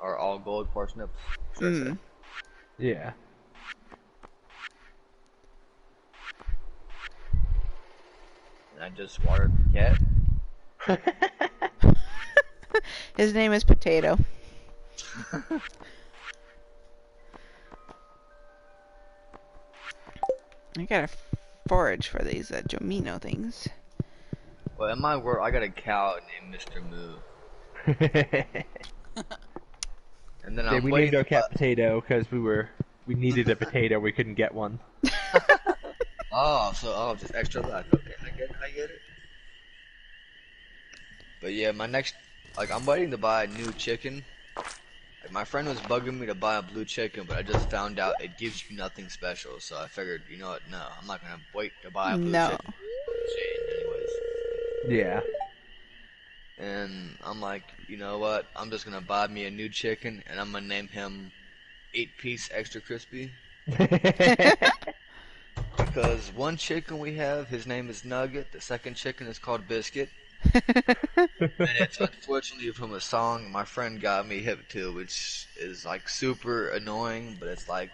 Or all gold parsnips, should I say. Yeah. And I just watered the cat. His name is Potato. I gotta forage for these Jomino things. Well, in my world, I got a cow named Mr. Moo. And then Yeah, we named our cat Potato because we needed a potato. We couldn't get one. Just extra luck. Okay, I get it. But yeah, my next, like, I'm waiting to buy a new chicken. Like, my friend was bugging me to buy a blue chicken, but I just found out it gives you nothing special. So I figured, you know what? No, I'm not gonna wait to buy a blue chicken. Anyways. Yeah. And I'm like, you know what? I'm just gonna buy me a new chicken, and I'm gonna name him 8-piece extra crispy. Because one chicken we have, his name is Nugget. The second chicken is called Biscuit. And it's unfortunately from a song my friend got me hip to, which is like super annoying, but it's like,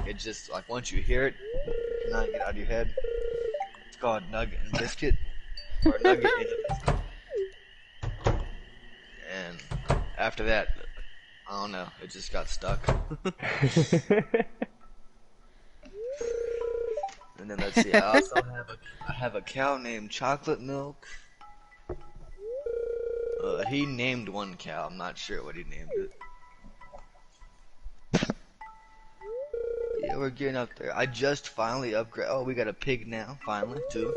it just, like, once you hear it, you cannot get it out of your head. It's called Nugget and Biscuit. Or Nugget and a Biscuit. And after that, I don't know, it just got stuck. And then let's see, I also have a cow named Chocolate Milk. He named one cow, I'm not sure what he named it. Yeah, we're getting up there. I just finally upgrade. Oh, we got a pig now, finally, too.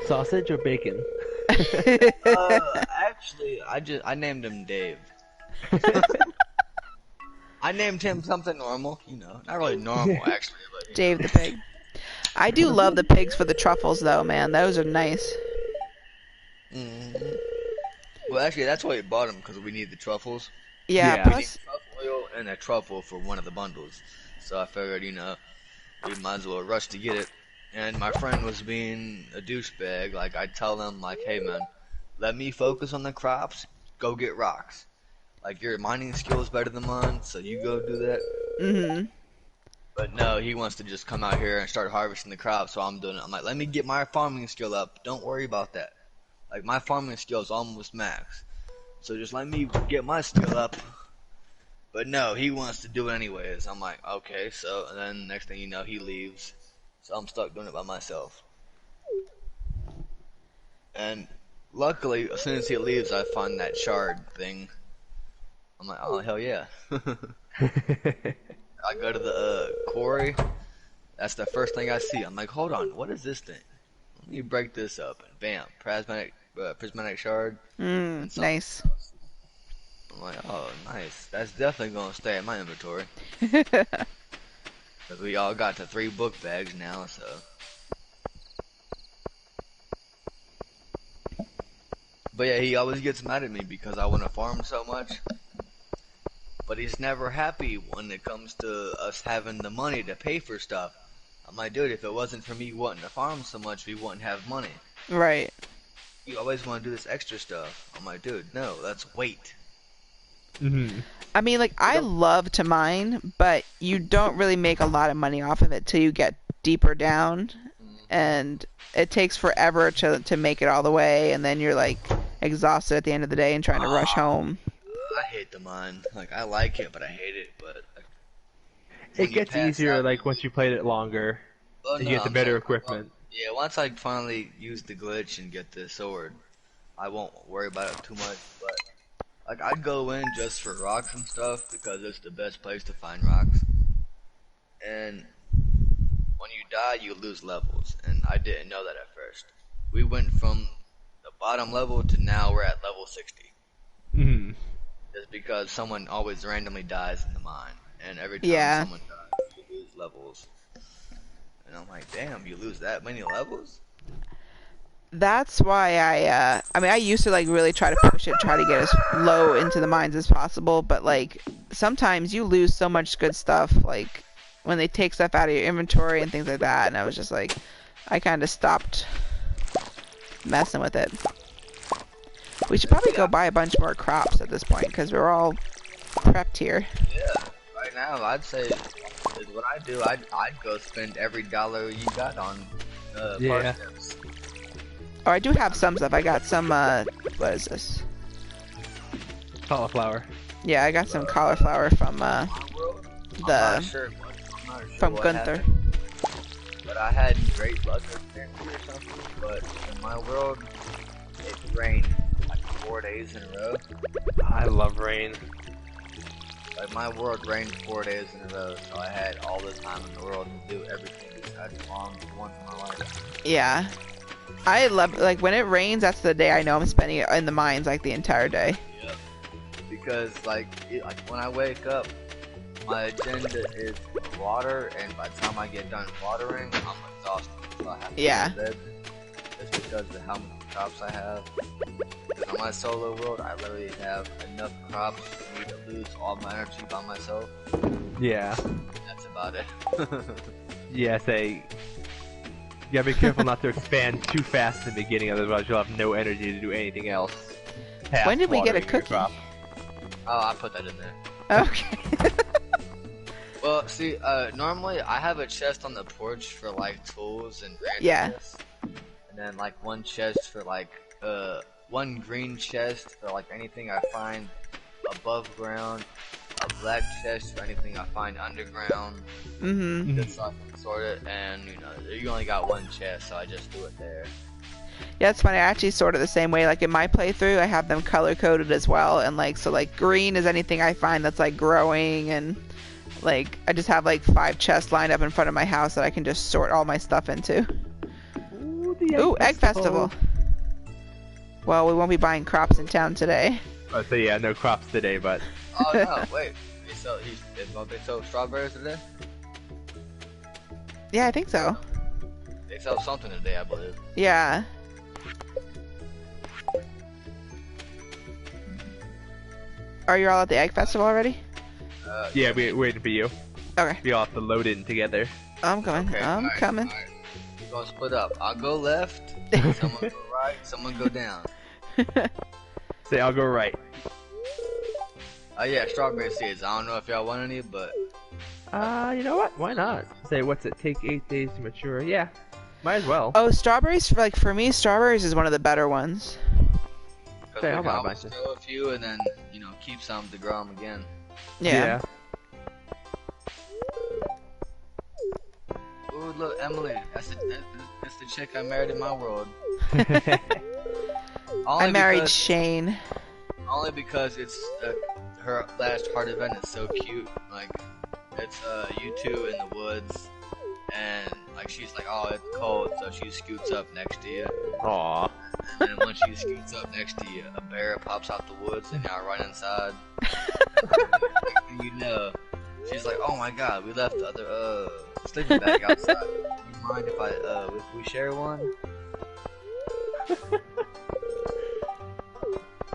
Sausage or bacon? Actually, I named him Dave. I named him something normal, you know, not really normal actually, but Dave the pig. I do love the pigs for the truffles, though, man. Those are nice. Well, actually, that's why we bought them, because we need the truffles. Yeah. We need Plus, truffle oil and a truffle for one of the bundles. So I figured, you know, we might as well rush to get it. And my friend was being a douchebag. Like, I'd tell him, like, hey, man, let me focus on the crops. Go get rocks. Like, your mining skill is better than mine, so you go do that. But no, he wants to just come out here and start harvesting the crops, so I'm doing it. I'm like, let me get my farming skill up. Don't worry about that. Like, my farming skill is almost max. So just let me get my skill up. But no, he wants to do it anyways. I'm like, okay, so, and then next thing you know, he leaves. So I'm stuck doing it by myself. And luckily, as soon as he leaves, I find that shard thing. I'm like, oh, hell yeah. I go to the quarry. That's the first thing I see. I'm like, hold on, what is this thing? Let me break this up. And bam, prismatic shard. Nice. Else. I'm like, oh, nice. That's definitely going to stay in my inventory. Because we all got to 3 book bags now, so. But yeah, he always gets mad at me because I want to farm so much. But he's never happy when it comes to us having the money to pay for stuff. I'm like, dude, if it wasn't for me wanting to farm so much, we wouldn't have money. Right. You always want to do this extra stuff. I'm like, dude, no, let's wait. I mean, like, I love to mine, but you don't really make a lot of money off of it till you get deeper down. And it takes forever to make it all the way, and then you're, like, exhausted at the end of the day and trying to rush home. I hate the mine. Like, I like it, but I hate it. But it gets easier, like, once you played it longer. Oh And no, you get the I'm better saying, equipment. yeah. Once I finally use the glitch and get the sword, I won't worry about it too much. But like, I'd go in just for rocks and stuff because it's the best place to find rocks. And when you die, you lose levels, and I didn't know that at first. We went from the bottom level to now we're at level 60. Mm. Just because someone always randomly dies in the mine, and every time Yeah. someone dies, you lose levels. And I'm like, damn, you lose that many levels? That's why I mean, I used to like really try to push it, try to get as low into the mines as possible, but like sometimes you lose so much good stuff, like when they take stuff out of your inventory and things like that, and I was just like, I kind of stopped messing with it. We should probably go buy a bunch more crops at this point because we're all prepped here. Yeah, right now I'd say is what I do. I'd go spend every dollar you got on Yeah. parsnips. Oh, I do have some stuff. I got some, what is this? Cauliflower. Yeah, I got some cauliflower from, My world, I'm not sure from what Gunther. happened, but I had great luck apparently or something. But in my world, it rained like 4 days in a row. I love rain. Like my world rained 4 days in a row, so I had all the time in the world to do everything besides farm for once in my life. Yeah. I love, like, when it rains, that's the day I know I'm spending it in the mines, like, the entire day. Yep. Because like when I wake up, my agenda is water, and by the time I get done watering, I'm exhausted. So I have to Yeah. go to bed just because of how many crops I have. Because on my solo world, I literally have enough crops for me to lose all my energy by myself. Yeah. That's about it. Yeah, say. You gotta be careful not to expand too fast in the beginning, otherwise you'll have no energy to do anything else. past When did we get a watering your cookie? crop. Oh, I put that in there. Okay. Well, see, normally I have a chest on the porch for like tools and Yeah. randomness, and then like one chest for like one green chest for like anything I find above ground, a black chest for anything I find underground. Mm-hmm. Just so I can sort it, and you know you only got one chest, so I just do it there. Yeah, it's funny. I actually sort of the same way. Like in my playthrough, I have them color coded as well, and like so, like green is anything I find that's like growing, and like I just have like 5 chests lined up in front of my house that I can just sort all my stuff into. Ooh, the Ooh, Egg Festival. Well, we won't be buying crops in town today. So yeah, no crops today, but Oh no, wait, they sell strawberries today? Yeah, I think so. They sell something today, I believe. Yeah. Are you all at the Egg Festival already? yeah, we're waiting for you. Okay. We all have to load in together. I'm coming. Okay, I'm alright, coming. alright. We're gonna split up. I'll go left, someone go right, someone go down. Say I'll go right. Oh yeah, strawberry seeds. I don't know if y'all want any, but You know what? Why not? Say what's it? Take 8 days to mature. Yeah, might as well. Oh, strawberries, like for me, strawberries is one of the better ones. because Okay, we I'll can buy a always bunch. throw a few and then keep some to grow them again. Yeah. Ooh, look, Emily. That's the chick I married in my world. Only I married because, Shane. only because it's her last heart event is so cute. Like it's you two in the woods, and like she's like, oh, it's cold, so she scoots up next to you. Aw. And then when she scoots up next to you, a bear pops out the woods and y'all run inside. Next thing you know, she's like, "Oh my God, we left the other sleeping bag outside. Do you mind if we share one?"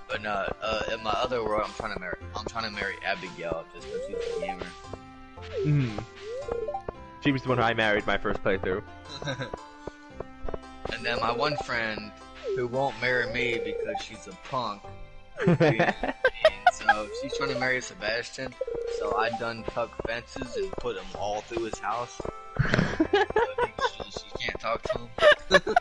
But no, in my other world, I'm trying to marry Abigail just because she's a gamer. Mm. She was the one I married my first playthrough. And then my one friend who won't marry me because she's a punk. So she's trying to marry Sebastian. So I done tuck fences and put them all through his house. So she can't talk to him.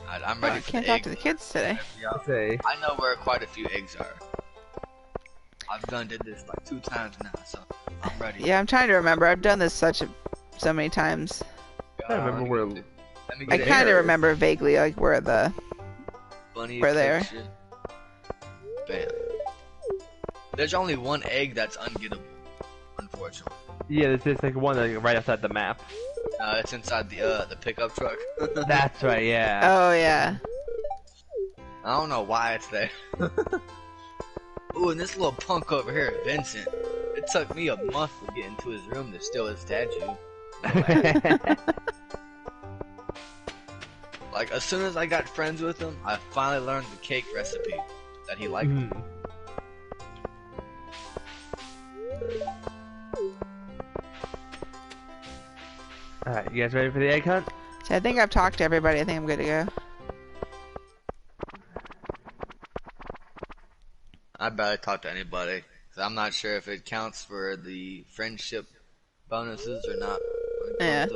Alright, I'm ready for Can't the talk egg. to the kids today. Say. I know where quite a few eggs are. I've did this like 2 times now, so I'm ready. Yeah, I'm trying to remember. I've done this so many times. I don't remember where. I kind of remember vaguely like where the Bunny where they are. Bam. There's only one egg that's ungettable, unfortunately. Yeah, there's like one like, right outside the map. It's inside the pickup truck. That's right, yeah. Oh yeah. I don't know why it's there. Ooh, and this little punk over here, Vincent. It took me a month to get into his room to steal his statue. Like, as soon as I got friends with him, I finally learned the cake recipe that he liked. Alright, you guys ready for the egg hunt? So I think I've talked to everybody. I think I'm good to go. I barely talk to anybody. So I'm not sure if it counts for the friendship bonuses or not. Yeah.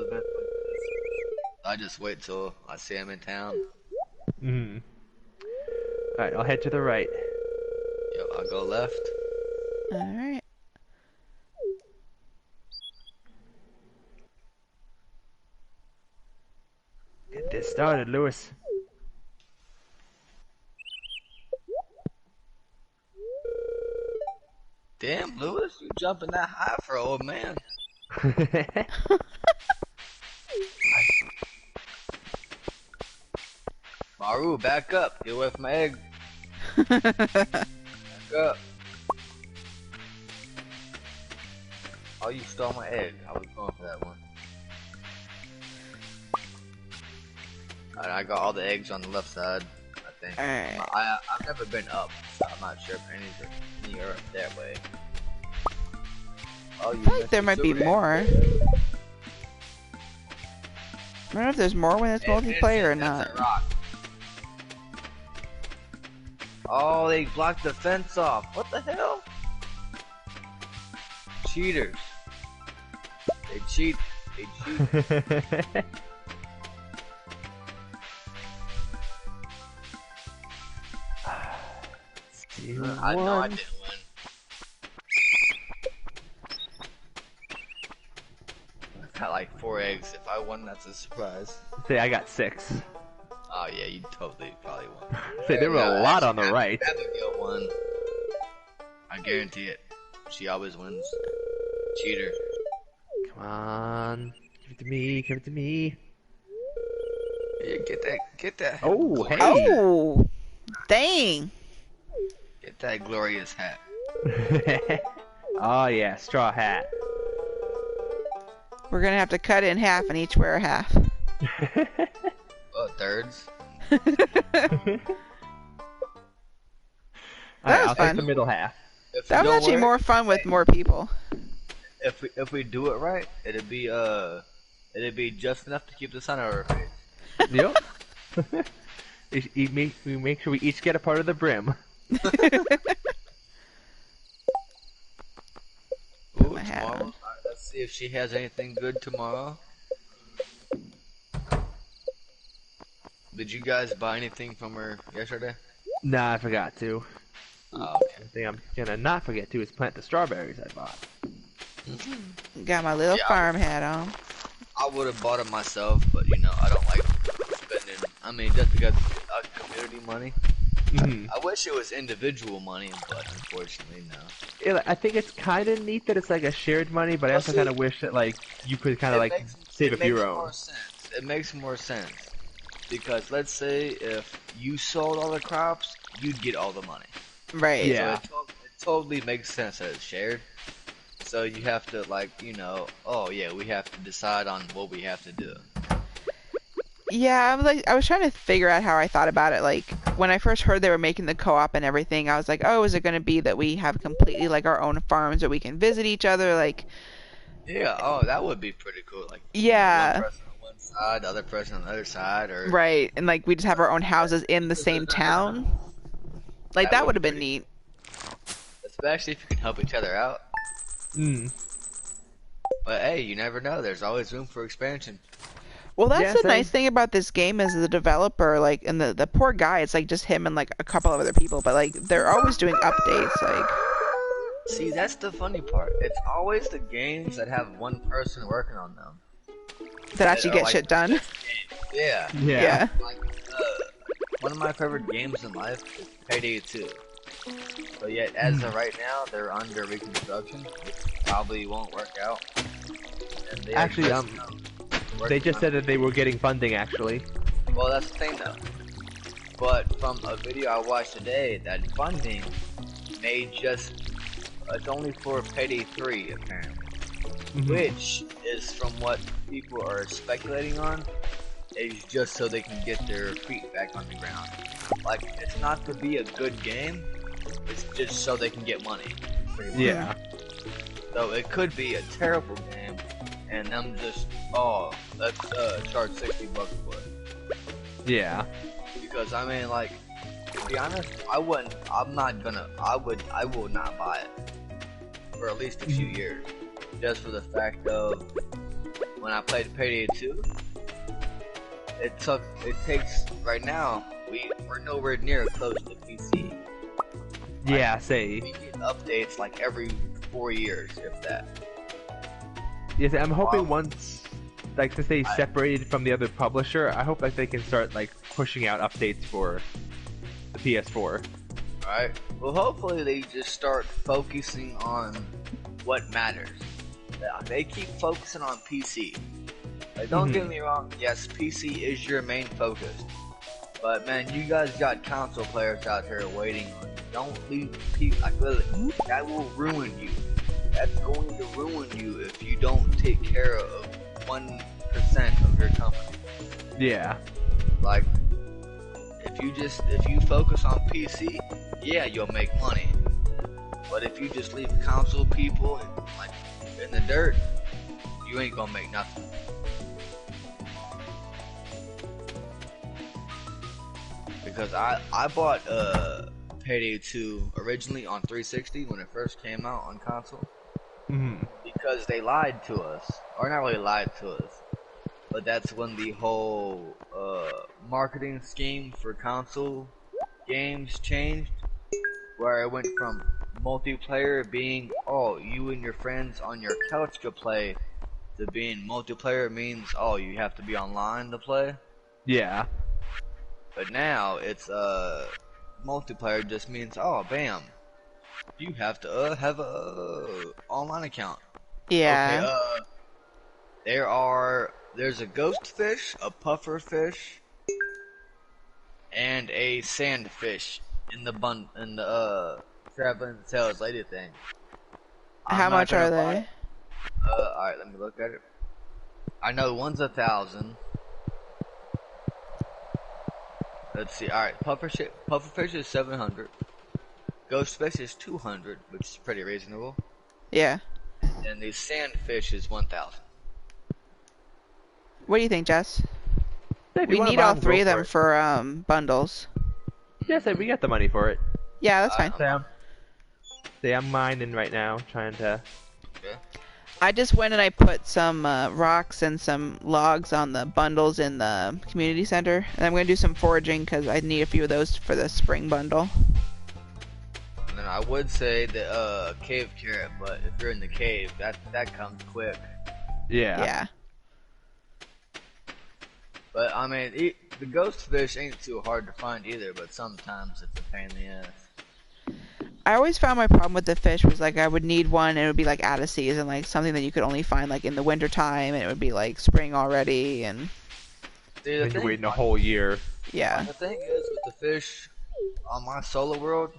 I just wait till I see him in town. Alright, I'll head to the right. Yep, I'll go left. Alright. Get this started, Lewis. Damn, Lewis, you jumping that high for an old man. Maru, back up. Get away from my egg. Back up. Oh, you stole my egg. I was going for that one. Alright, I got all the eggs on the left side, I think. Alright. I've never been up, so I'm not sure if any are up that way. Oh, I feel like there might be more. I don't know if there's more when it's multiplayer or not. Oh, they blocked the fence off. What the hell? Cheaters. They cheat. They cheat. I know I didn't win. I got like 4 eggs. If I won, that's a surprise. Say I got 6. Oh yeah, you totally probably won. Say there were a lot on the right. Abigail won. I guarantee it. She always wins. Cheater. Come on. Give it to me, give it to me. Yeah, get that. Oh, hey. Oh! Dang! Get that glorious hat. Oh yeah, straw hat. We're gonna have to cut it in half and each wear a half. Oh, thirds. That was I'll fun. take the middle half. That was actually more fun with more people. If we do it right, it'd be just enough to keep the sun out of our face. Yep. We make sure we each get a part of the brim. Ooh, my hat tomorrow. on. Let's see if she has anything good tomorrow. Did you guys buy anything from her yesterday? Nah, I forgot to. Oh, okay. The thing I'm gonna not forget to is plant the strawberries I bought. Got my little Yeah, farm hat on. I would have bought it myself, but you know, I don't like spending. I mean, just because it's community money. I wish it was individual money, but unfortunately, no. Yeah, I think it's kind of neat that it's like a shared money, but I also kind of wish that like you could kind of like save up your own. It makes more sense because let's say if you sold all the crops, you'd get all the money. Right. Yeah. So it totally makes sense that it's shared. So you have to like, you know, oh yeah, we have to decide on what we have to do. Yeah, I was trying to figure out how I thought about it. Like when I first heard they were making the co-op and everything, I was like, oh, is it going to be that we have completely like our own farms that we can visit each other? Like, yeah, oh, that would be pretty cool. Like, yeah, one person on one side, the other person on the other side, or right, and like we just have our own houses in the same town. Like that would have been neat. Especially if you can help each other out. But hey, you never know. There's always room for expansion. Well, that's Yeah, the same. nice thing about this game is the developer, like, and the poor guy, it's like just him and like a couple of other people, but like they're always doing updates, like. See, that's the funny part. It's always the games that have one person working on them That actually get shit done. Yeah. Yeah. Like, one of my favorite games in life is Payday 2. But yet, as of right now, they're under reconstruction, which probably won't work out. And they Actually, they just said that they were getting funding, actually. Well, that's the thing, though. But from a video I watched today, that funding may just... it's only for Payday 3, apparently. Which is, from what people are speculating on, is just so they can get their feet back on the ground. Like, it's not to be a good game, it's just so they can get money. Yeah. So it could be a terrible game, and them just, oh, let's charge $60 for it. Yeah. Because, I mean, like, to be honest, I will not buy it for at least a few years. Just for the fact of, when I played Payday 2, it takes, right now, we're nowhere near close to PC. Yeah, we get updates like every 4 years, if that. Yes, I'm hoping once, like, since they separated from the other publisher, I hope that they can start, like, pushing out updates for the PS4. Alright, well hopefully they just start focusing on what matters. They keep focusing on PC. Like, don't get me wrong, yes, PC is your main focus. But man, you guys got console players out here waiting on you. Don't leave people, like, literally, that will ruin you. That's going to ruin you if you don't take care of 1% of your company. Yeah. Like, if you focus on PC, yeah, you'll make money. But if you just leave console people like in the dirt, you ain't gonna make nothing. Because I bought Payday 2 originally on 360 when it first came out on console. Because they lied to us, or not really lied to us, but that's when the whole marketing scheme for console games changed, where it went from multiplayer being, oh, you and your friends on your couch could play, to being multiplayer means, oh, you have to be online to play. Yeah. But now it's multiplayer just means, oh, bam, you have to have a online account. Yeah. Okay, there's a ghost fish, a puffer fish, and a sand fish in the traveling sales lady thing. How much are they? Alright, let me look at it. I know one's 1,000. Let's see. Alright, pufferfish is 700. Ghostfish is 200, which is pretty reasonable. Yeah. And the sandfish is 1,000. What do you think, Jess? If We need all three of them for bundles. Yeah, we got the money for it. Yeah, that's fine. I'm mining right now, trying to... Okay. I just went and I put some rocks and some logs on the bundles in the community center. And I'm going to do some foraging because I need a few of those for the spring bundle. And then I would say the cave carrot, but if you're in the cave, that comes quick. Yeah. Yeah. But I mean, the ghost fish ain't too hard to find either, but sometimes it's a pain in the ass. I always found my problem with the fish was like I would need one and it would be like out of season, like something that you could only find like in the winter time, and it would be like spring already, and Dude, you're waiting a whole year. Yeah. The thing is with the fish on my solo world,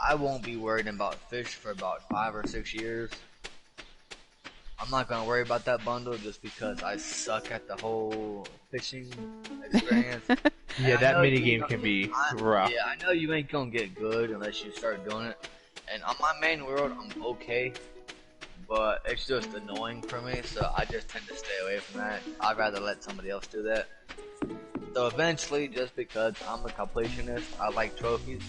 I won't be worried about fish for about 5 or 6 years. I'm not gonna worry about that bundle just because I suck at the whole fishing experience. Yeah, that mini game can be rough. Yeah, I know you ain't gonna get good unless you start doing it. And on my main world, I'm okay, but it's just annoying for me, so I just tend to stay away from that. I'd rather let somebody else do that. So eventually, just because I'm a completionist, I like trophies,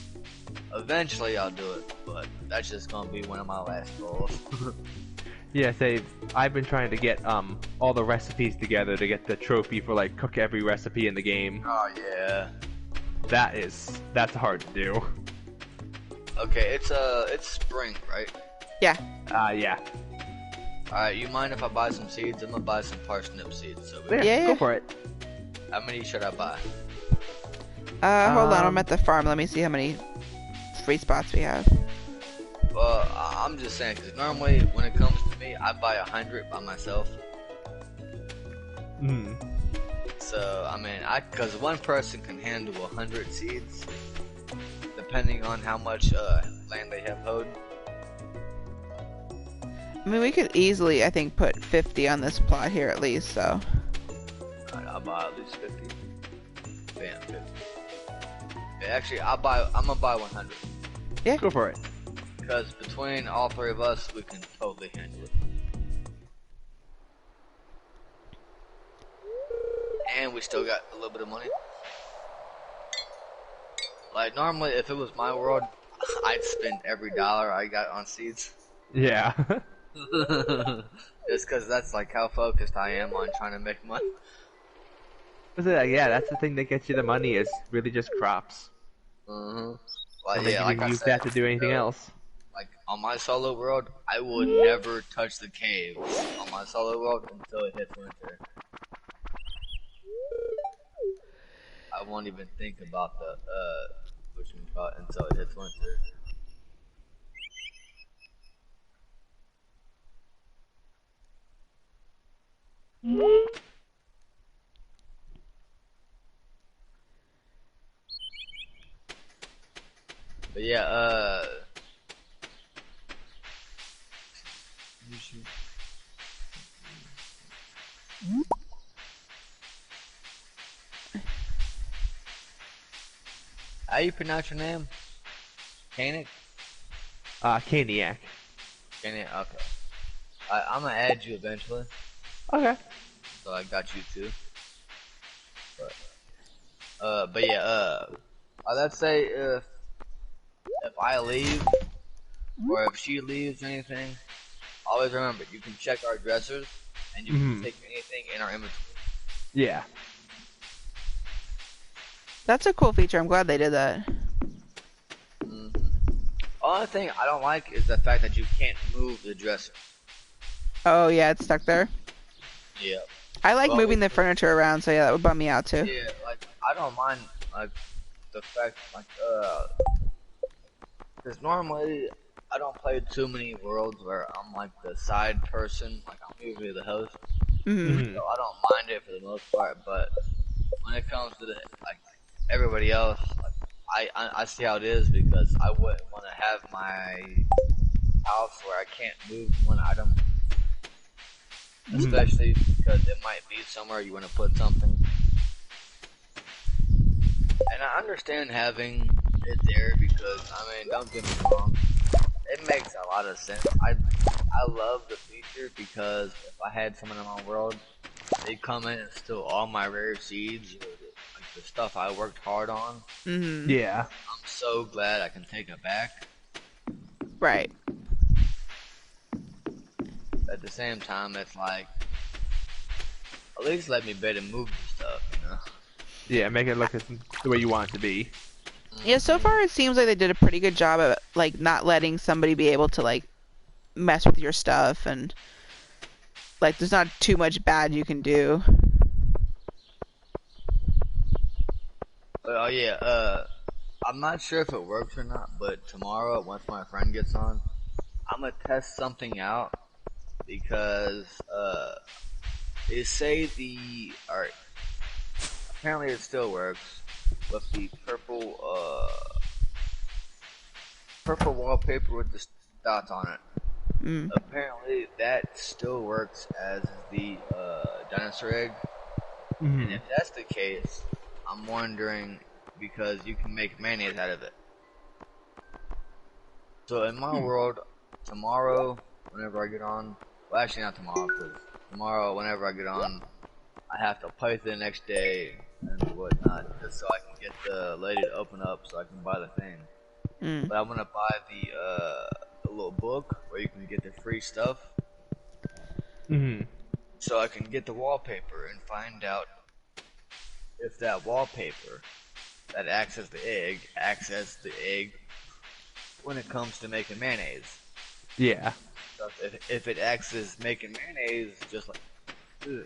eventually I'll do it, but that's just gonna be one of my last goals. Yeah, I've been trying to get all the recipes together to get the trophy for like cook every recipe in the game. Oh yeah. That's hard to do. Okay, it's spring, right? Yeah. Yeah. Alright, you mind if I buy some seeds? I'm gonna buy some parsnip seeds. So Yeah. Go for it. how many should I buy? Hold on, I'm at the farm. Let me see how many free spots we have. Well, I'm just saying, because normally when it comes to me, I buy 100 by myself. So, I mean, because one person can handle 100 seeds, depending on how much land they have hoed. I mean, we could easily, I think, put 50 on this plot here at least, so. Alright, I'll buy at least 50. Bam, 50. Yeah, actually, I'm gonna buy 100. Yeah. Go for it. Because between all three of us, we can totally handle it. And we still got a little bit of money. Like, normally, if it was my world, I'd spend every dollar I got on seeds. Yeah. Just because that's like how focused I am on trying to make money. Yeah, that's the thing that gets you the money is really just crops. Well, And yeah, then like you can I use said, that to do anything else. like on my solo world, I would never touch the caves on my solo world until it hits winter. I won't even think about the until it hits winter. But yeah, how you pronounce your name? Kanik? Caniac. Kanik, okay. I'm gonna add you eventually, Okay. so I got you too. But yeah, let's say if I leave, or if she leaves or anything, always remember, you can check our dressers, and you can take anything in our inventory. Yeah. That's a cool feature. I'm glad they did that. Only thing I don't like is the fact that you can't move the dresser. Oh, yeah, it's stuck there. Yeah. I like moving the furniture around, so yeah, that would bum me out too. Yeah, like, I don't mind, like, the fact, like, because normally, I don't play too many worlds where I'm, like, the side person, like, I'm usually the host, so I don't mind it for the most part, but when it comes to, like, everybody else, like, I see how it is, because I wouldn't want to have my house where I can't move one item. Especially because it might be somewhere you want to put something. And I understand having it there because, I mean, don't get me wrong, it makes a lot of sense. I love the feature because if I had someone in my world, they'd come in and steal all my rare seeds, or like the stuff I worked hard on. Yeah. I'm so glad I can take it back. Right. At the same time, it's like, at least let me be able to move the stuff, you know? Yeah, make it look the way you want it to be. Yeah, so far it seems like they did a pretty good job of, like, not letting somebody be able to, like, mess with your stuff, and, like, there's not too much bad you can do. Oh yeah, I'm not sure if it works or not, but tomorrow, once my friend gets on, I'm gonna test something out, because, they say alright, apparently it still works, with the purple wallpaper with the dots on it. Apparently that still works as the, dinosaur egg, and if that's the case, I'm wondering, because you can make mayonnaise out of it. So in my world, tomorrow, whenever I get on, well actually not tomorrow, because tomorrow, whenever I get on, I have to play through the next day and whatnot, just so I can get the lady to open up so I can buy the thing. But I'm gonna buy the little book where you can get the free stuff. So I can get the wallpaper and find out if that wallpaper that acts as the egg when it comes to making mayonnaise. Yeah. So if it acts as making mayonnaise, just like, ugh,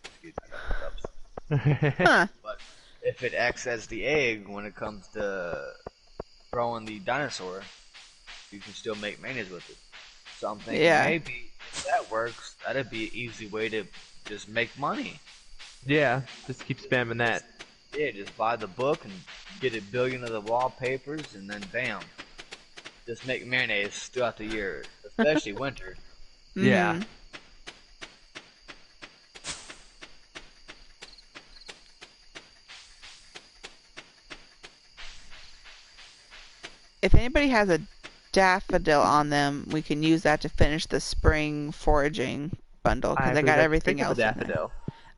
excuse me, I got hiccups. Huh. But if it acts as the egg when it comes to growing the dinosaur, you can still make mayonnaise with it. So I'm thinking Yeah. maybe if that works, that'd be an easy way to just make money. Yeah, just keep spamming that. Yeah, just buy the book and get a billion of the wallpapers, and then bam, just make mayonnaise throughout the year, especially winter. Yeah. Mm-hmm. If anybody has a daffodil on them, we can use that to finish the spring foraging bundle because I believe got I everything picked up else a in there. daffodil.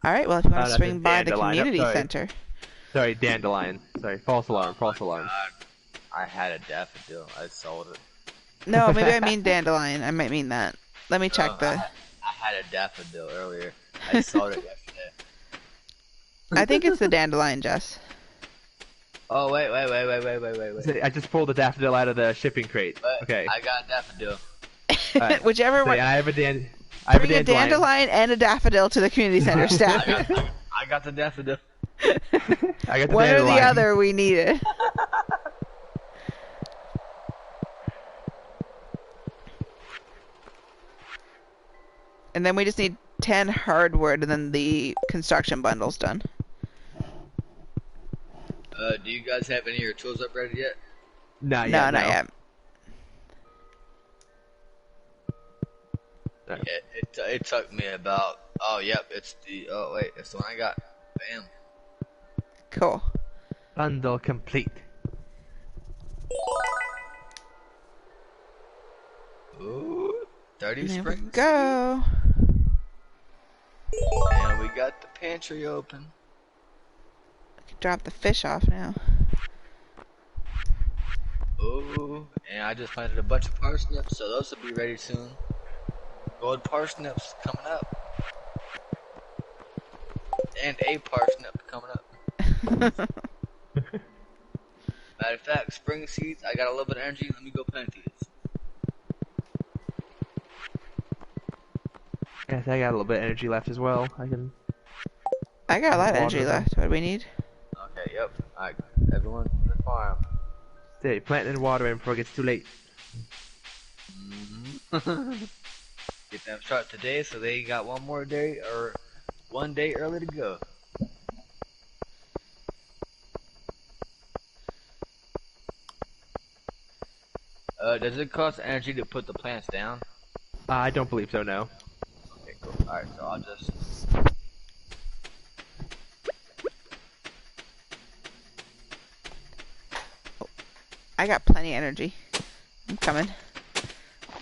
All right. Well, if you want to That's a swing by the dandelion. Oh, community sorry. center. Sorry, dandelion. Sorry, false alarm, Oh false my alarm. god, I had a daffodil. I sold it. No, maybe I mean dandelion. I might mean that. Let me No, check the. I had a daffodil earlier. I sold it yesterday. I think it's the dandelion, Jess. Oh wait. I just pulled the daffodil out of the shipping crate. But Okay. I got a daffodil. Alright. Whichever So, one. yeah, I have a dandelion. dandelion and a daffodil to the community center staff. I got the daffodil. I got the One or the dandelion. other, we need it. And then we just need 10 hardwood, and then the construction bundle's done. Do you guys have any of your tools upgraded yet? Not No, yet. not yet. Yeah, it took me about. Oh, yep, it's the. Oh wait, it's the one I got. Bam. Cool. Bundle complete. Ooh, 30 There we springs. go. And we got the pantry open. I can drop the fish off now. Ooh, and I just planted a bunch of parsnips, so those will be ready soon. Gold parsnips coming up. And a parsnip coming up. Matter of fact, spring seeds, I got a little bit of energy, let me go plant these. Yes, I got a little bit of energy left as well. I I got a lot of energy Water them. left. What do we need? Okay, yep. Alright, everyone to the farm. stay planting and watering before it gets too late. Get them start today so they got one more day or 1 day early to go. Does it cost energy to put the plants down? I don't believe so, no. Okay, cool. Alright, so I'll just... I got plenty of energy. I'm coming.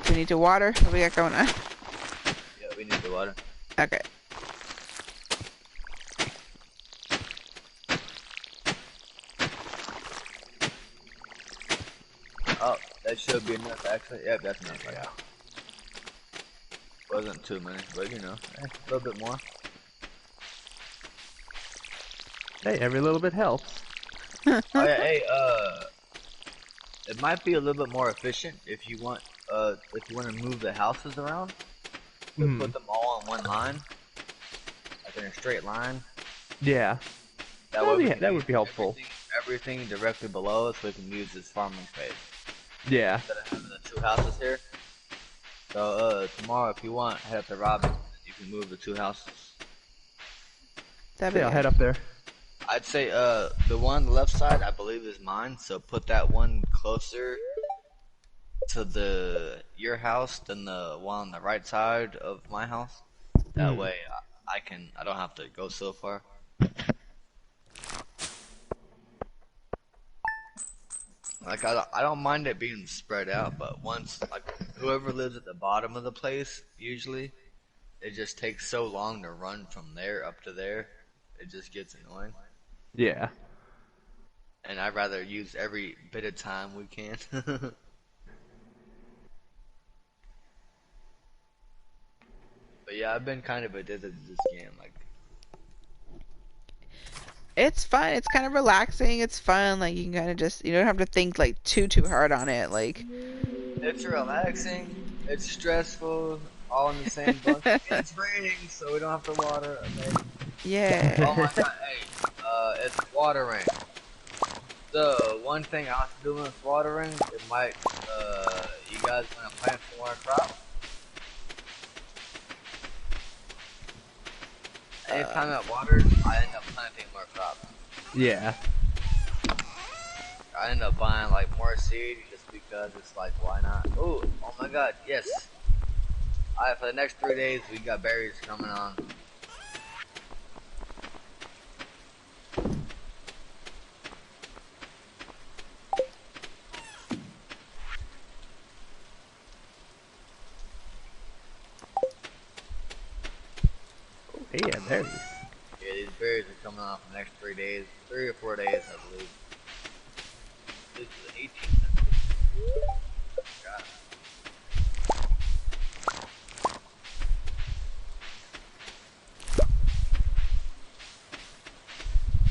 Do we need to water? What do we got going on? Yeah, we need the water. Okay. Oh, that should be enough actually. Yep, that's enough. Yeah. Wasn't too many, but you know, a little bit more. Hey, every little bit helps. Oh yeah, hey, it might be a little bit more efficient if you want to move the houses around. To put them all on one line, like in a straight line. Yeah. That way we Yeah, can that use would be helpful. everything directly below us, we can use as farming space Yeah. instead of having the two houses here. So tomorrow, if you want, head up to Robin. You can move the two houses. That'd be Yeah, I'll good. head up there. I'd say the one on the left side, I believe, is mine. So put that one closer to your house than the one on the right side of my house. That way, I don't have to go so far. Like I don't mind it being spread out, but once like whoever lives at the bottom of the place, usually it just takes so long to run from there up to there. It just gets annoying. Yeah. And I'd rather use every bit of time we can. But yeah, I've been kind of addicted to this game. Like, It's fun. It's kind of relaxing. It's fun. You can kind of just, you don't have to think too hard on it. it's relaxing. It's stressful, all in the same bunch. And it's raining, so we don't have to water. Okay. Oh Yeah. my god, hey, it's watering. So, one thing I have to do when it's watering, it might, you guys want to plant some more crops? Anytime it waters, I end up planting more crops. Yeah. I end up buying like more seed just because it's like, why not? Oh my god, yes. Alright, for the next 3 days, we got berries coming on. Hey, yeah, berries. Yeah, these berries are coming on for the next 3 days. 3 or 4 days, I believe. This is the 18th. God.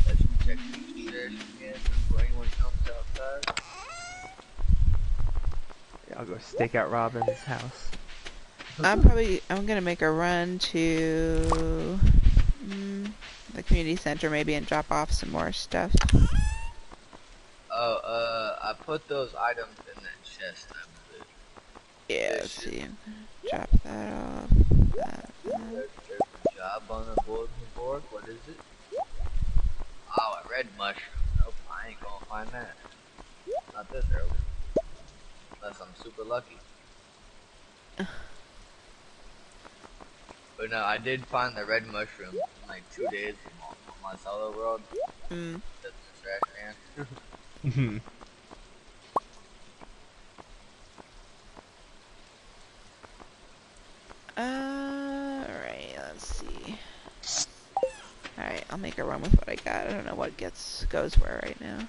Let's check these trash cans before anyone comes outside. Yeah, I'll go stake out Robin's house. I'm gonna make a run to the community center maybe and drop off some more stuff. I put those items in that chest, I believe. Yeah, This let's shit. see. Drop that off. There's a job on the bulletin board. What is it? Oh, a red mushroom. Nope, I ain't gonna find that. Not this early. Unless I'm super lucky. But no, I did find the red mushroom in like 2 days on my solo world. Mm. That's the trash can. Mhm. Alright, let's see. Alright, I'll make a run with what I got. I don't know what goes where right now.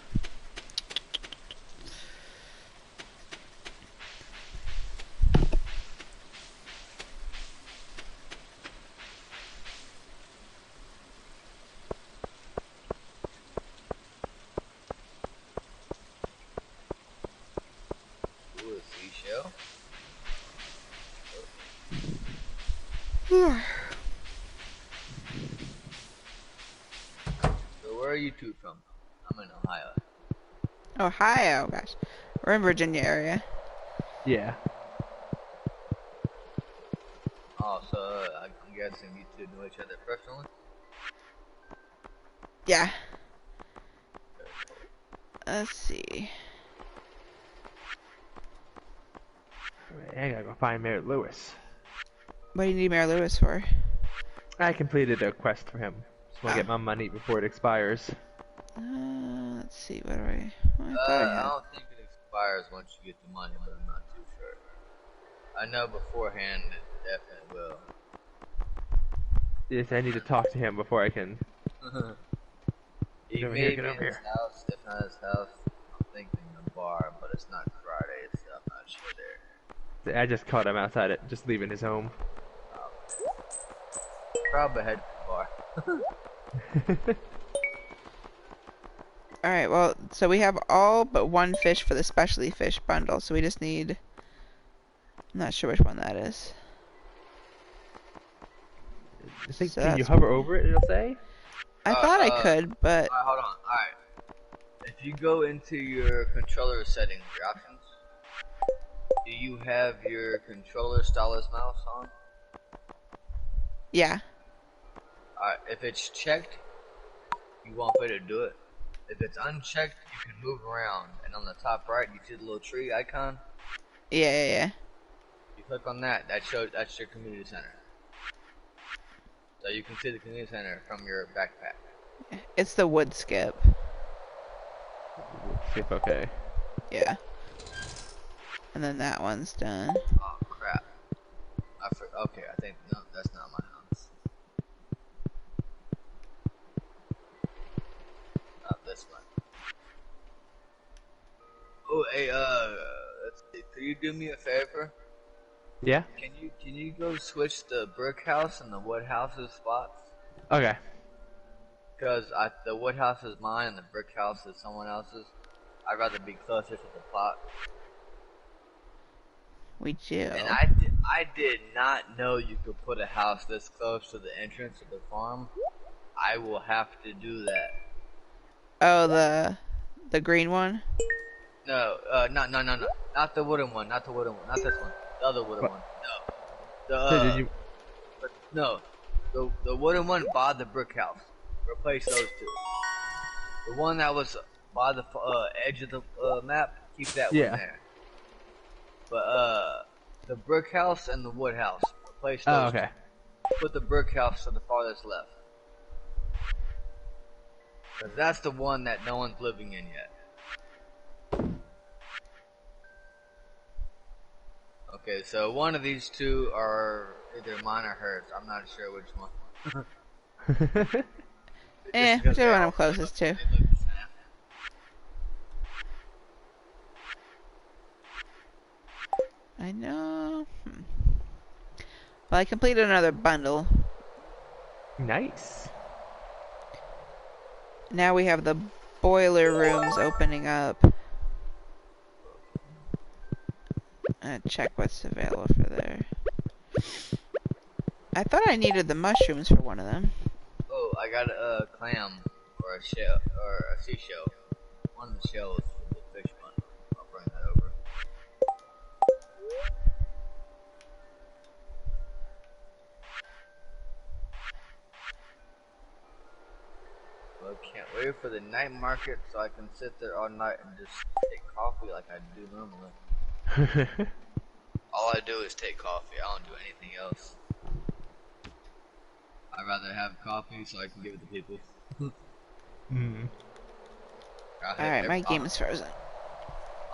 Ooh, a seashell. So where are you two from? I'm in Ohio. Ohio, gosh. We're in Virginia area. Yeah. Oh, so I'm guessing you two know each other personally? Yeah. Let's see. Alright, I gotta go find Mayor Lewis. What do you need Mayor Lewis for? I completed a quest for him. Just wanna Ah. get my money before it expires. Let's see. What do I? Well, I thought I I had. don't think it expires once you get the money, but I'm not too sure. I know beforehand it definitely will. Yes, I need to talk to him before I can. He Get over may here, be get in over his here. house, if not his house. I'm thinking a bar, but it's not Friday, so I'm not sure there. I just caught him outside it, just leaving his home. Probably head to the bar. Alright, well, so we have all but one fish for the specialty fish bundle, so we just need... I'm not sure which one that is. I think, So can you that's... hover over it, it'll say? I thought I could, but... Alright, hold on. Alright. If you go into your controller settings, your options, do you have your controller stylus mouse on? Yeah. Alright, if it's checked, you won't be able to do it. If it's unchecked, you can move around, and on the top right, you see the little tree icon? Yeah. You click on that, that's your community center. So you can see the community center from your backpack. It's the wood skip. Skip, okay. Yeah. And then that one's done. Oh crap. Okay, I think, no, that's not my house. Not this one. Oh, hey, let's see, could you do me a favor? Yeah? Can you go switch the brick house and the wood house's spots? Okay. Because the wood house is mine and the brick house is someone else's. I'd rather be closer to the plot. We do. And I did not know you could put a house this close to the entrance of the farm. I will have to do that. Oh, the green one? No, no, not the wooden one, not the wooden one, not this one, the other wooden What? one. No, Did you? no, the wooden one by the brick house. Replace those two. The one that was by the edge of the map, keep that one there. But the brick house and the wood house, replace those. Oh, okay. Two. Put the brick house to the farthest left. Cause that's the one that no one's living in yet. Okay, so one of these two are either mine or hers. I'm not sure which one. Whichever one I'm closest to. I know. Well, I completed another bundle. Nice. Now we have the boiler rooms opening up. Check what's available for there. I thought I needed the mushrooms for one of them. Oh, I got a clam or a shell or a seashell. One of the shells for the fish one. I'll bring that over. Well, can't wait for the night market so I can sit there all night and just take coffee like I do normally. All I do is take coffee. I don't do anything else. I'd rather have coffee so I can give it to people. Alright, my game is frozen.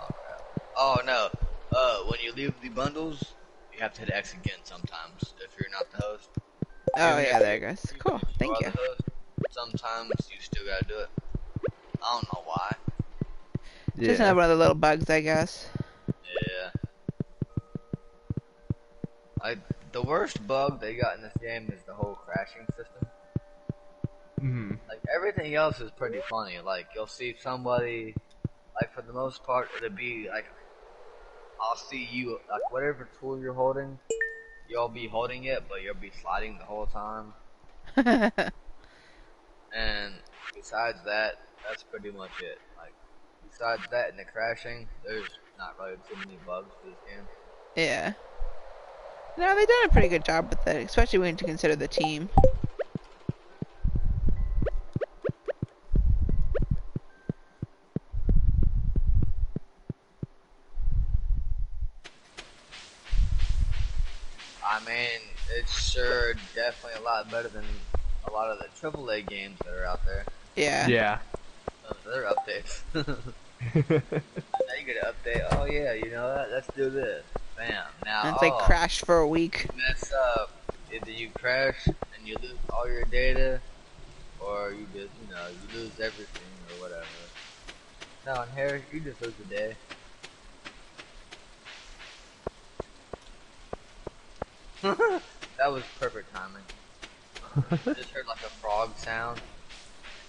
Oh, crap. Oh no. When you leave the bundles, you have to hit X again sometimes if you're not the host. Oh yeah, there it goes. Cool, thank you. Sometimes you still gotta do it. I don't know why. Just another one of the little bugs, I guess. Yeah. The worst bug they got in this game is the whole crashing system. Like, everything else is pretty funny. Like, you'll see somebody, like, for the most part, it'll be, like, I'll see you, like, whatever tool you're holding, you'll be holding it, but you'll be sliding the whole time. And besides that, that's pretty much it. Like, besides that and the crashing, there's not really too many bugs to this game. Yeah. No, they've done a pretty good job with it, especially when you consider the team. I mean, it's sure definitely a lot better than a lot of the AAA games that are out there. Yeah. Yeah. They're updates. Now you get an update. Oh yeah, you know that. Let's do this. Bam. Now. And it's like crash for a week. Mess up. Either you crash and you lose all your data, or you just, you lose everything or whatever. No, in here you just lose a day. That was perfect timing. I just heard like a frog sound.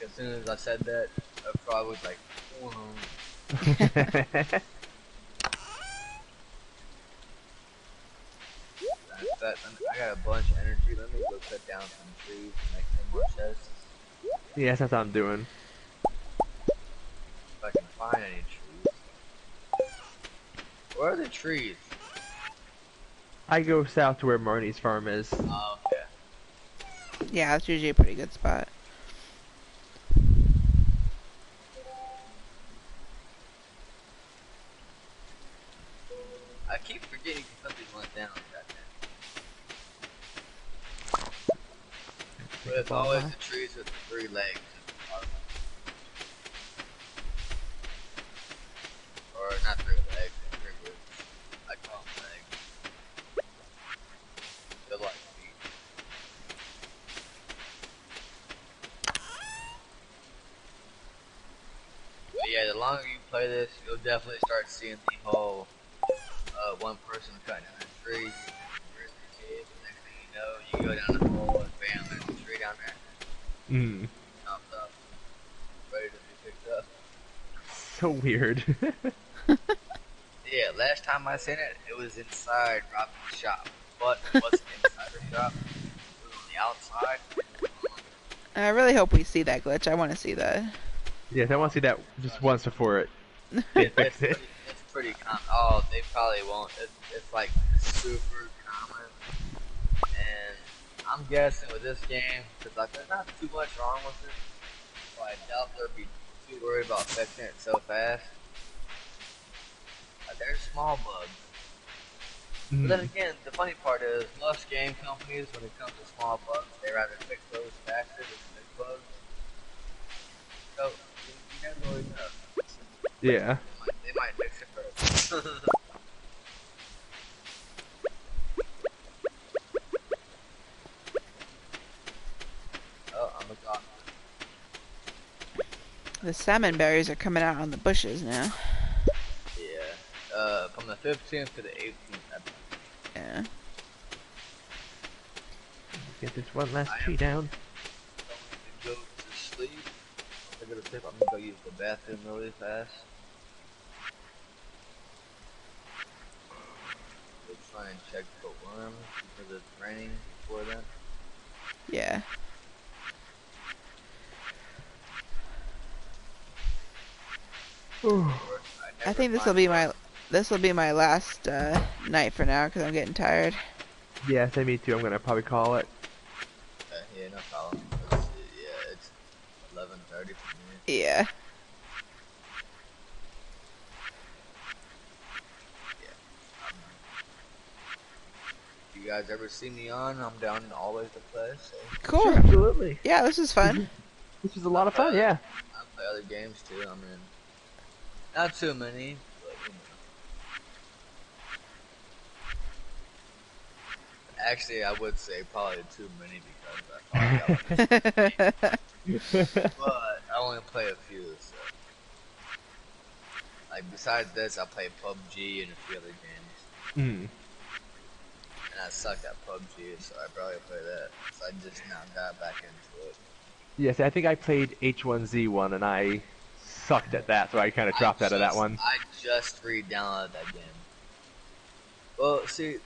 As soon as I said that, a frog was like, I got a bunch of energy. Let me go cut down some trees and make some more chests. Yes, that's what I'm doing. If I can find any trees. Where are the trees? I go south to where Marnie's farm is. Oh, okay. Yeah, that's usually a pretty good spot. I keep forgetting something went down like that. But it's always the trees with the 3 legs. Or not 3 legs, 3 roots. I call them legs. They're like feet. But yeah, the longer you play this, you'll definitely start seeing the whole one person cutting down a tree, where's the cave, and next thing you know, you go down the hole and bam, there's a tree down there. Chopped up, ready to be picked up. So weird. Yeah, last time I seen it, it was inside Robin's shop. But it wasn't inside her shop. It was on the outside. I really hope we see that glitch. I want to see that. Yes, I want to see that just once before they fix it. It's pretty common. Oh, they probably won't. It's like super common. And I'm guessing with this game, because like, there's not too much wrong with it. So I doubt they'll be too worried about fixing it so fast. There's small bugs. But then again, the funny part is, most game companies, when it comes to small bugs, they rather fix those faster than big bugs. So, you never really know. Yeah. They might fix it first. Oh, I'm a god. The salmon berries are coming out on the bushes now. Yeah. From the 15th to the 18th, I think. Yeah. Get this one last tree down. I'm going to go to sleep. Once I go to sleep, I'm going to go use the bathroom really fast. We'll try and check for worms because it's raining before then. Yeah. I think this will be my last night for now because I'm getting tired. Yeah, say me too. I'm gonna probably call it. Yeah, no problem. It's 11:30 for me. Yeah. If you guys ever see me on, I'm down always to play. So. Cool. Sure, absolutely. Yeah, this is fun. This was a lot of fun. Yeah. I play other games too. I mean, not too many, but you know. Actually, I would say probably too many because I probably got but I only play a few. So, like besides this, I play PUBG and a few other games. And I suck at PUBG, so I probably play that. So I just now got back into it. Yes, I think I played H1Z1 and I sucked at that, so I kind of dropped out of that one. I just re-downloaded that game. Well, see,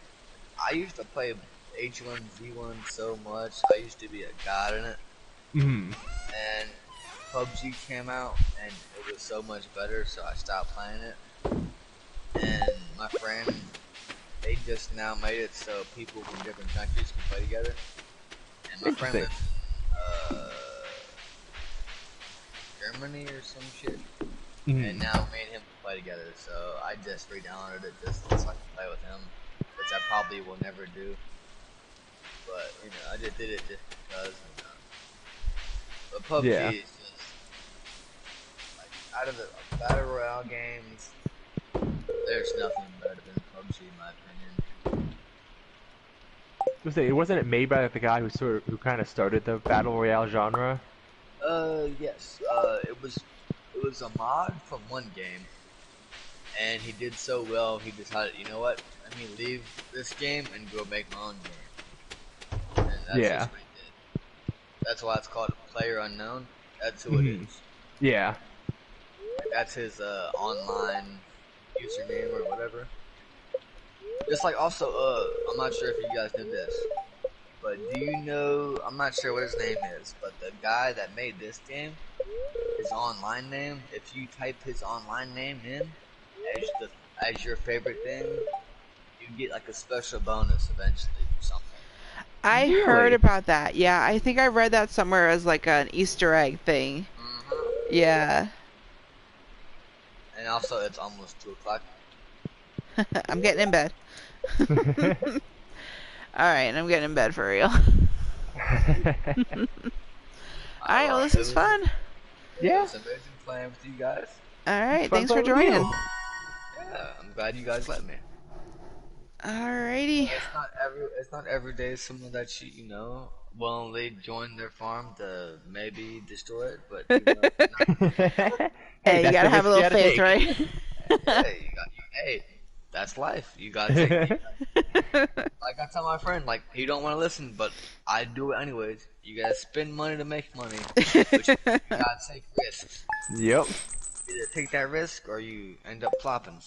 I used to play H1Z1 so much. I used to be a god in it. And PUBG came out, and it was so much better, so I stopped playing it. And my friend, they just now made it so people from different countries can play together. And my friend lives in Germany or some shit. And now me and him can play together, so I just re-downloaded it just so I can play with him, which I probably will never do. But, you know, I just did it just because, you know. But PUBG is just, like, out of the Battle Royale games, there's nothing better than PUBG in my opinion. Wasn't it made by the guy who kind of started the Battle Royale genre? Yes. It was a mod from one game, and he did so well, he decided, you know what, let me leave this game and go make my own game. And that's just what he did. That's why it's called Player Unknown. That's who it is. Yeah. That's his online username or whatever. Just like also, I'm not sure if you guys knew this, but do you know, I'm not sure what his name is, but the guy that made this game, his online name, if you type his online name in as your favorite thing, you get like a special bonus eventually or something. I heard about that. Yeah, I think I read that somewhere as like an Easter egg thing. Yeah. And also, it's almost 2 o'clock. I'm getting in bed. Alright, I'm getting in bed for real. Alright, well, this is fun. Yeah. It's amazing playing with you guys. Alright, thanks for joining. Yeah, I'm glad you guys let me. Alrighty. It's not every day someone that you know willingly join their farm to maybe destroy it, but you know, hey, you gotta have a little faith, right? Hey, that's life. You gotta take it. Like I tell my friend, like he don't want to listen, but I do it anyways. You gotta spend money to make money, but you gotta take risks. Yep. Either take that risk or you end up flopping.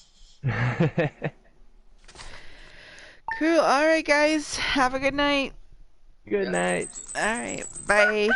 Cool. All right, guys. Have a good night. Good night. All right. Bye.